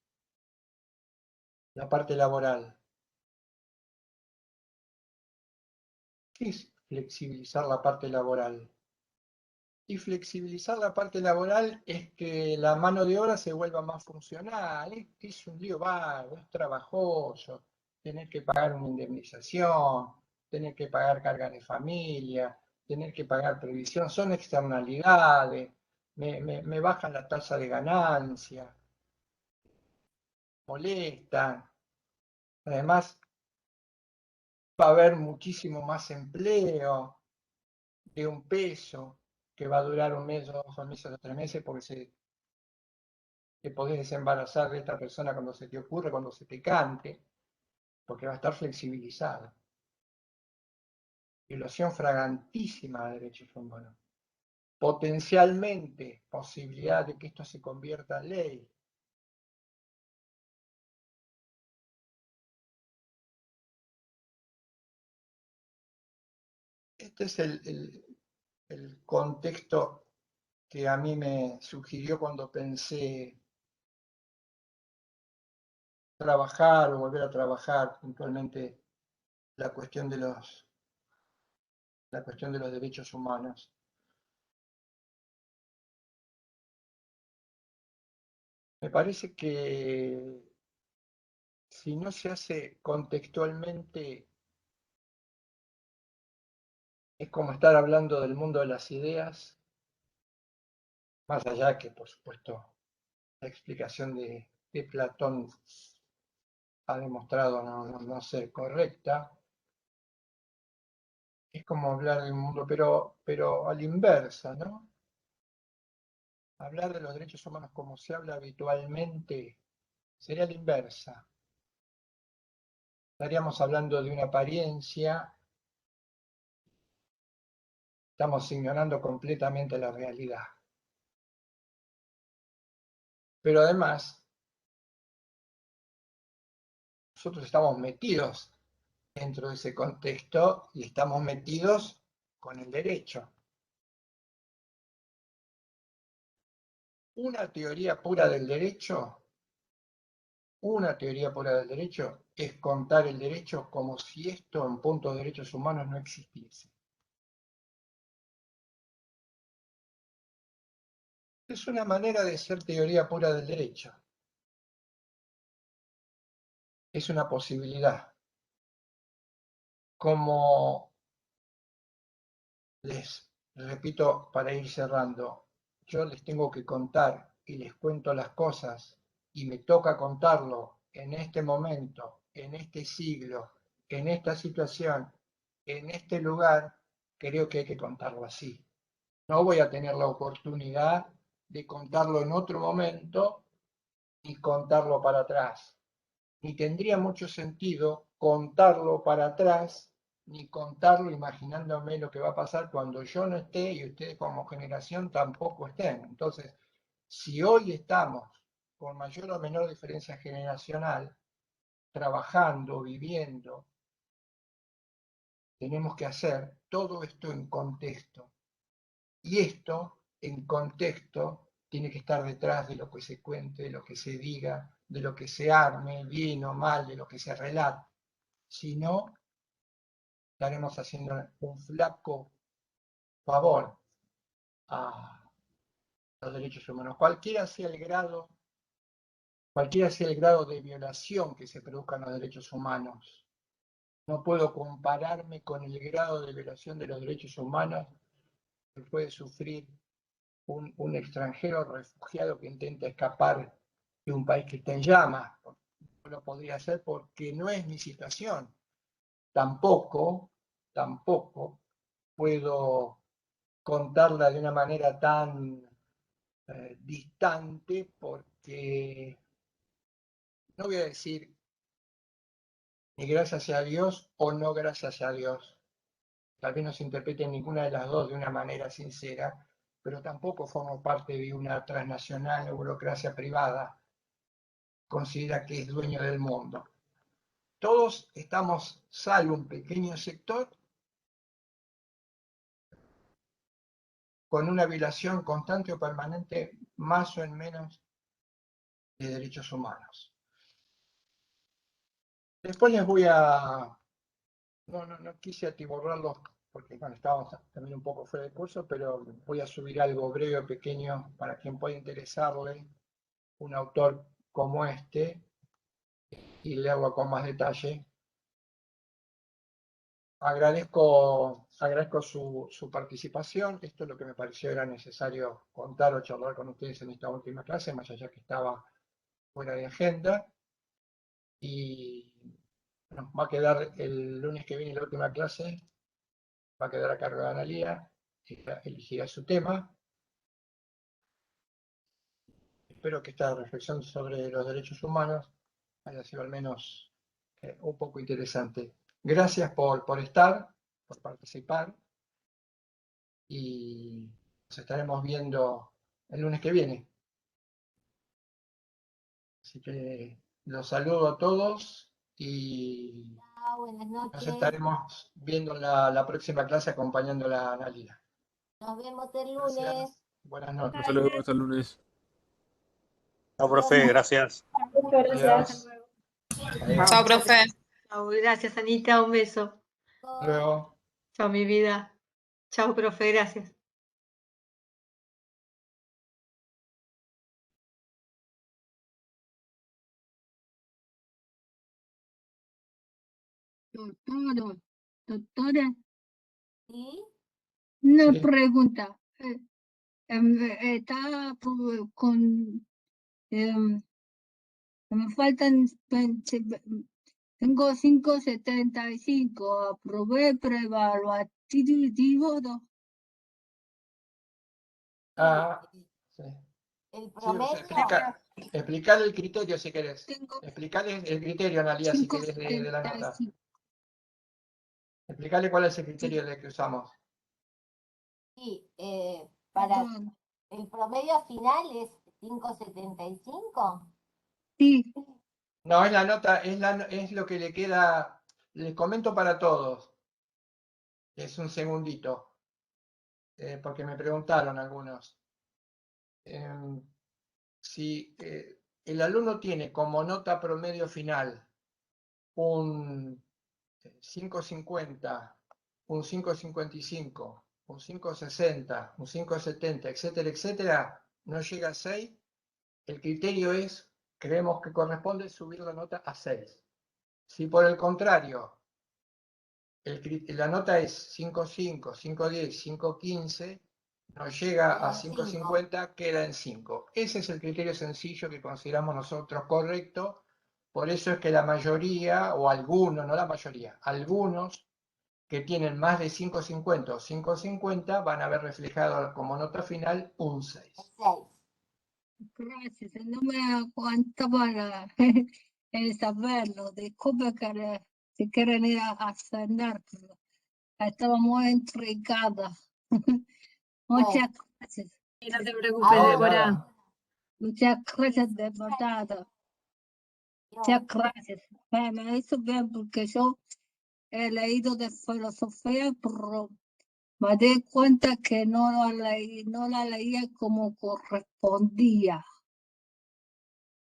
la parte laboral. ¿Qué es flexibilizar la parte laboral? Y flexibilizar la parte laboral es que la mano de obra se vuelva más funcional. Es un lío vago, es trabajoso, tener que pagar una indemnización, tener que pagar cargas de familia, tener que pagar previsión, son externalidades, me bajan la tasa de ganancia, molestan. Además, va a haber muchísimo más empleo de un peso que va a durar un mes, 2 meses o 3 meses porque te podés desembarazar de esta persona cuando se te ocurre, cuando se te cante, porque va a estar flexibilizada. Violación flagrantísima de derechos humanos. Potencialmente posibilidad de que esto se convierta en ley. Este es el contexto que a mí me sugirió cuando pensé trabajar o volver a trabajar, puntualmente la cuestión de los derechos humanos. Me parece que si no se hace contextualmente, es como estar hablando del mundo de las ideas, más allá que, por supuesto, la explicación de Platón ha demostrado no ser correcta. Es como hablar del mundo, pero a la inversa, ¿no? Hablar de los derechos humanos como se habla habitualmente sería la inversa. Estaríamos hablando de una apariencia, estamos ignorando completamente la realidad. Pero además, nosotros estamos metidos dentro de ese contexto y estamos metidos con el derecho. Una teoría pura del derecho es contar el derecho como si esto en punto de derechos humanos no existiese. Es una manera de ser teoría pura del derecho. Es una posibilidad. Como les repito para ir cerrando, yo les tengo que contar y les cuento las cosas y me toca contarlo en este momento, en este siglo, en esta situación, en este lugar, creo que hay que contarlo así. No voy a tener la oportunidad de contarlo en otro momento ni contarlo para atrás. Ni tendría mucho sentido contarlo para atrás, ni contarlo imaginándome lo que va a pasar cuando yo no esté y ustedes como generación tampoco estén. Entonces, si hoy estamos con mayor o menor diferencia generacional, trabajando, viviendo, tenemos que hacer todo esto en contexto. Y esto, en contexto, tiene que estar detrás de lo que se cuente, de lo que se diga, de lo que se arme, bien o mal, de lo que se relate. Si no, estaremos haciendo un flaco favor a los derechos humanos. Cualquiera sea el grado de violación que se produzca en los derechos humanos, no puedo compararme con el grado de violación de los derechos humanos que puede sufrir un extranjero refugiado que intenta escapar de un país que está en llamas. No lo podría hacer porque no es mi situación. Tampoco puedo contarla de una manera tan distante porque no voy a decir ni gracias a Dios o no gracias a Dios. Tal vez no se interprete ninguna de las dos de una manera sincera, pero tampoco formo parte de una transnacional o burocracia privada. Considera que es dueño del mundo. Todos estamos, salvo un pequeño sector, con una violación constante o permanente, más o en menos, de derechos humanos. Después les voy a... No quise atiborrarlos porque bueno, estábamos también un poco fuera de curso, pero voy a subir algo breve o pequeño para quien pueda interesarle un autor como este y le hago con más detalle. Agradezco su participación. Esto es lo que me pareció era necesario contar o charlar con ustedes en esta última clase, más allá que estaba fuera de agenda. Y bueno, va a quedar el lunes que viene la última clase, va a quedar a cargo de Analía, ella elegirá su tema. Espero que esta reflexión sobre los derechos humanos haya sido al menos un poco interesante. Gracias por estar, por participar y nos estaremos viendo el lunes que viene. Así que los saludo a todos y Buenas nos noches. estaremos viendo en la próxima clase acompañando a la Analia. Nos vemos el lunes. Gracias. Buenas noches. Un saludo, hasta el lunes. Chao, profe, gracias. Adiós. Adiós. Chao, profe. Chao, gracias, Anita, un beso. Hasta luego. Chao, mi vida. Chao, profe, gracias. Doctora, ¿Sí? una Sí. pregunta. Está con, em, me faltan, tengo 5,75, aprobé preevaluativo. Ah, sí. El Sí, o sea, promedio, explicarle el criterio si querés. Tengo Explicarle el criterio, Analia, si querés, de la nota. 5,75. Explicarle cuál es el criterio de que usamos. sí, para Perdón. el promedio final es 5,75. Sí, No, es la nota, es lo que le queda. Les comento para todos. Es un segundito, porque me preguntaron algunos. Si el alumno tiene como nota promedio final un 5,50, un 5,55, un 5,60, un 5,70, etcétera, etcétera, no llega a 6, el criterio es, creemos que corresponde subir la nota a 6. Si por el contrario, la nota es 5,5, 5,10, 5,15, no llega a Queda en 5. 5,50, queda en 5. Ese es el criterio sencillo que consideramos nosotros correcto. Por eso es que la mayoría, o algunos, no la mayoría, algunos que tienen más de 5,50 o 5,50 van a ver reflejado como nota final un 6. 6. gracias. No me aguantaba el saberlo. Disculpe que si quieren ir a cenar, pero estaba muy intrigada. Muchas gracias. Y no te preocupes, No, de Débora. nada. Muchas gracias de verdad. Muchas gracias. Me hizo bien porque yo he leído de filosofía, pero me di cuenta que no la leía como correspondía.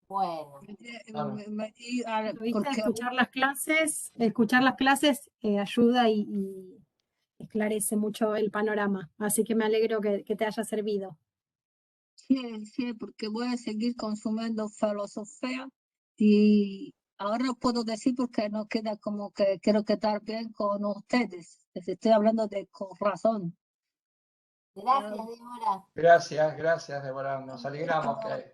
Bueno, ¿Viste? Porque Escuchar las clases ayuda y esclarece mucho el panorama. Así que me alegro que te haya servido. sí, porque voy a seguir consumiendo filosofía y ahora puedo decir porque no queda como que quiero quedar bien con ustedes. Les estoy hablando de corazón. gracias, Débora. Gracias, Débora. Nos alegramos que...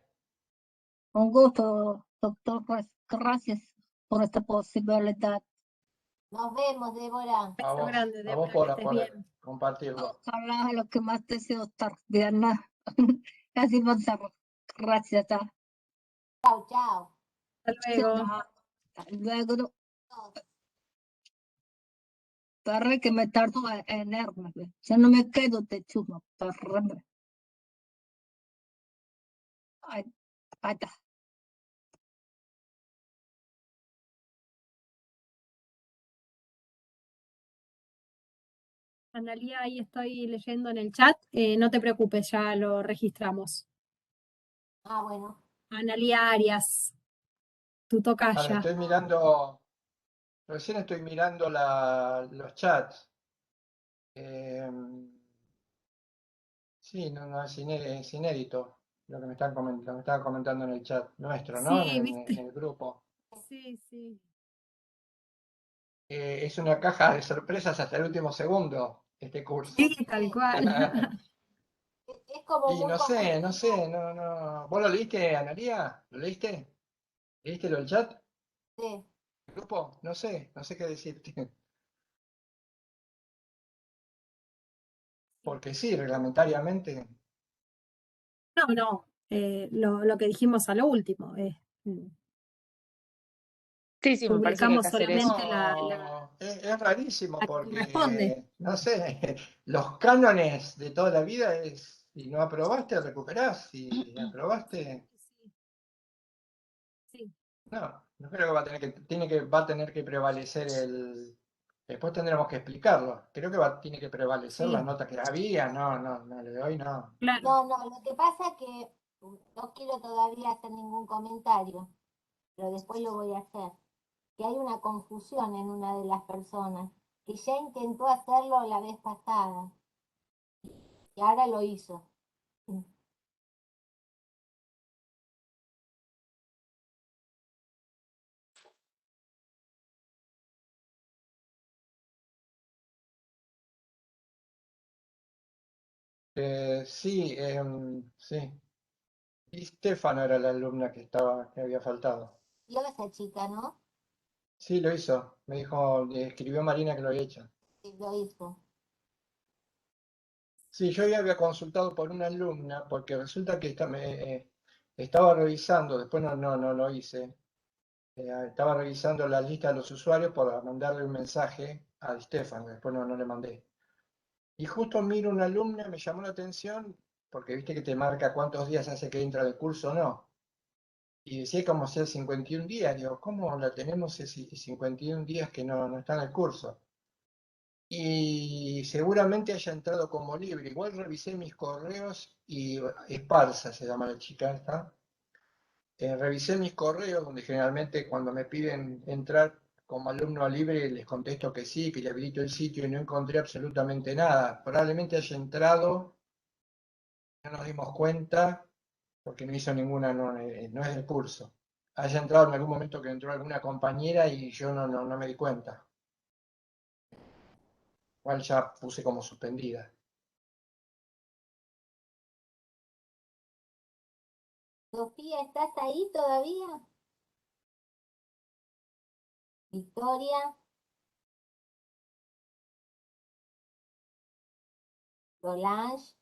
Un gusto, doctor. Gracias por esta posibilidad. Nos vemos, Débora. A vos, grande, a vos Débora, que por estés bien. compartirlo. Ojalá lo que más deseo estar bien. Así pasamos. Gracias. Chao, chao. Hasta luego. Luego, perre que me tardo en irme. Yo no me quedo de chuma, perre. Ay, ay, ta. Analía, ahí estoy leyendo en el chat. No te preocupes, ya lo registramos. Ah, bueno. Analía Arias, tu Ahora tocaya. estoy mirando, recién estoy mirando los chats. Sí, no, es inédito lo que me están lo que me estaban comentando en el chat nuestro, ¿no? Sí, En viste. el grupo. Sí. Es una caja de sorpresas hasta el último segundo, este curso. Sí, tal cual. Es como Y muy no sé, no. ¿Vos lo leíste, Analía? ¿Lo leíste? ¿Leíste lo del chat? sí. ¿El grupo? No sé qué decirte. Porque sí, reglamentariamente. No. Lo que dijimos a lo último. Sí, me parece que hay que Publicamos hacer eso. solamente No, es rarísimo la que corresponde. porque, no sé, los cánones de toda la vida es, si no aprobaste, recuperás, si aprobaste, Sí. no creo que va a tener que prevalecer después tendremos que explicarlo, creo que tiene que prevalecer Sí, la nota que había, no, le doy, no. claro. No, lo que pasa es que no quiero todavía hacer ningún comentario, pero después lo voy a hacer. Que hay una confusión en una de las personas, que ya intentó hacerlo la vez pasada y ahora lo hizo. Sí, sí. Y Stefano era la alumna que había faltado. Yo esa chica, ¿no? Sí, lo hizo. Me dijo, le escribió Marina que lo había hecho. Sí, lo hizo. Sí, yo ya había consultado por una alumna porque resulta que estaba revisando, después no lo hice. Estaba revisando la lista de los usuarios para mandarle un mensaje a Stefano, después no le mandé. Y justo miro una alumna, me llamó la atención, porque viste que te marca cuántos días hace que entra el curso o no. Y decía como si 51 días. Digo, ¿cómo la tenemos si 51 días que no está en el curso? Y seguramente haya entrado como libre. Igual revisé mis correos y Esparza se llama la chica esta. Revisé mis correos, donde generalmente cuando me piden entrar como alumno libre les contesto que sí, que le habilito el sitio y no encontré absolutamente nada. Probablemente haya entrado, no nos dimos cuenta, porque no hizo ninguna, no es del curso. Haya entrado en algún momento que entró alguna compañera y yo no me di cuenta. Igual ya puse como suspendida. Sofía, ¿estás ahí todavía? Victoria, Solange,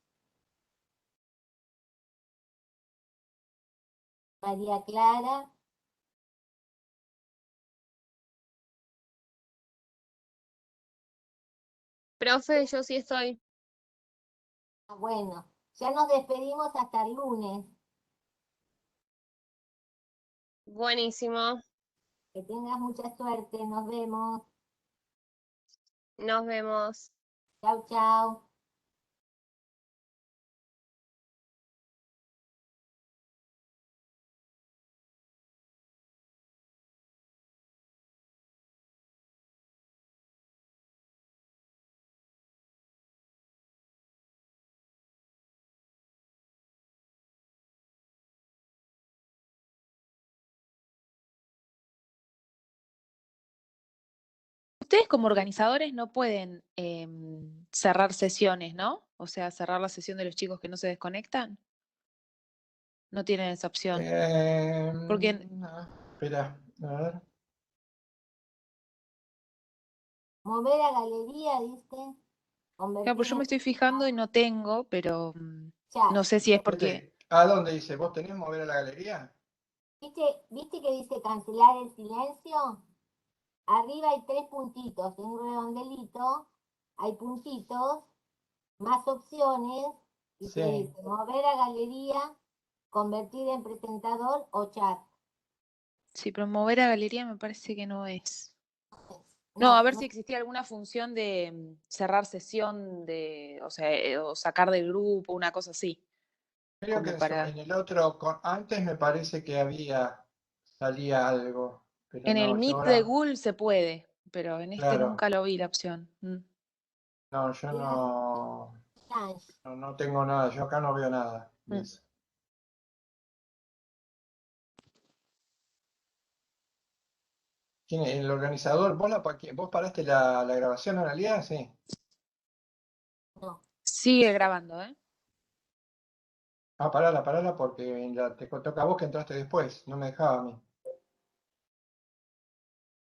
María Clara. Profe, yo sí estoy. Bueno, ya nos despedimos hasta el lunes. Buenísimo. Que tengas mucha suerte. Nos vemos. Nos vemos. Chau, chau. Ustedes como organizadores no pueden cerrar sesiones, ¿no? O sea, cerrar la sesión de los chicos que no se desconectan. No tienen esa opción. Porque, Espera, a ver. Mover a galería, ¿viste? claro, Convertir pues yo me en estoy fijando y no tengo, pero chat. no sé si es porque... ¿A dónde dice? ¿Vos tenés mover a la galería? ¿Viste que dice cancelar el silencio? Arriba hay 3 puntitos, en un redondelito, hay puntitos, más opciones, y te Sí. dice mover a galería, convertir en presentador o chat. Sí, promover a galería me parece que no es. No, a ver si existía alguna función de cerrar sesión, o sea, o sacar del grupo, una cosa así. Creo que Como para... en el otro, antes me parece que salía algo, pero En el no, yo Meet de ahora, Google se puede, pero en este claro, nunca lo vi la opción. no, yo no tengo nada, yo acá no veo nada de eso. ¿Quién es el organizador? ¿Vos paraste la grabación en realidad? Sí. No. Sigue grabando, ¿eh? Ah, parala, porque te toca a vos que entraste después, no me dejaba a mí.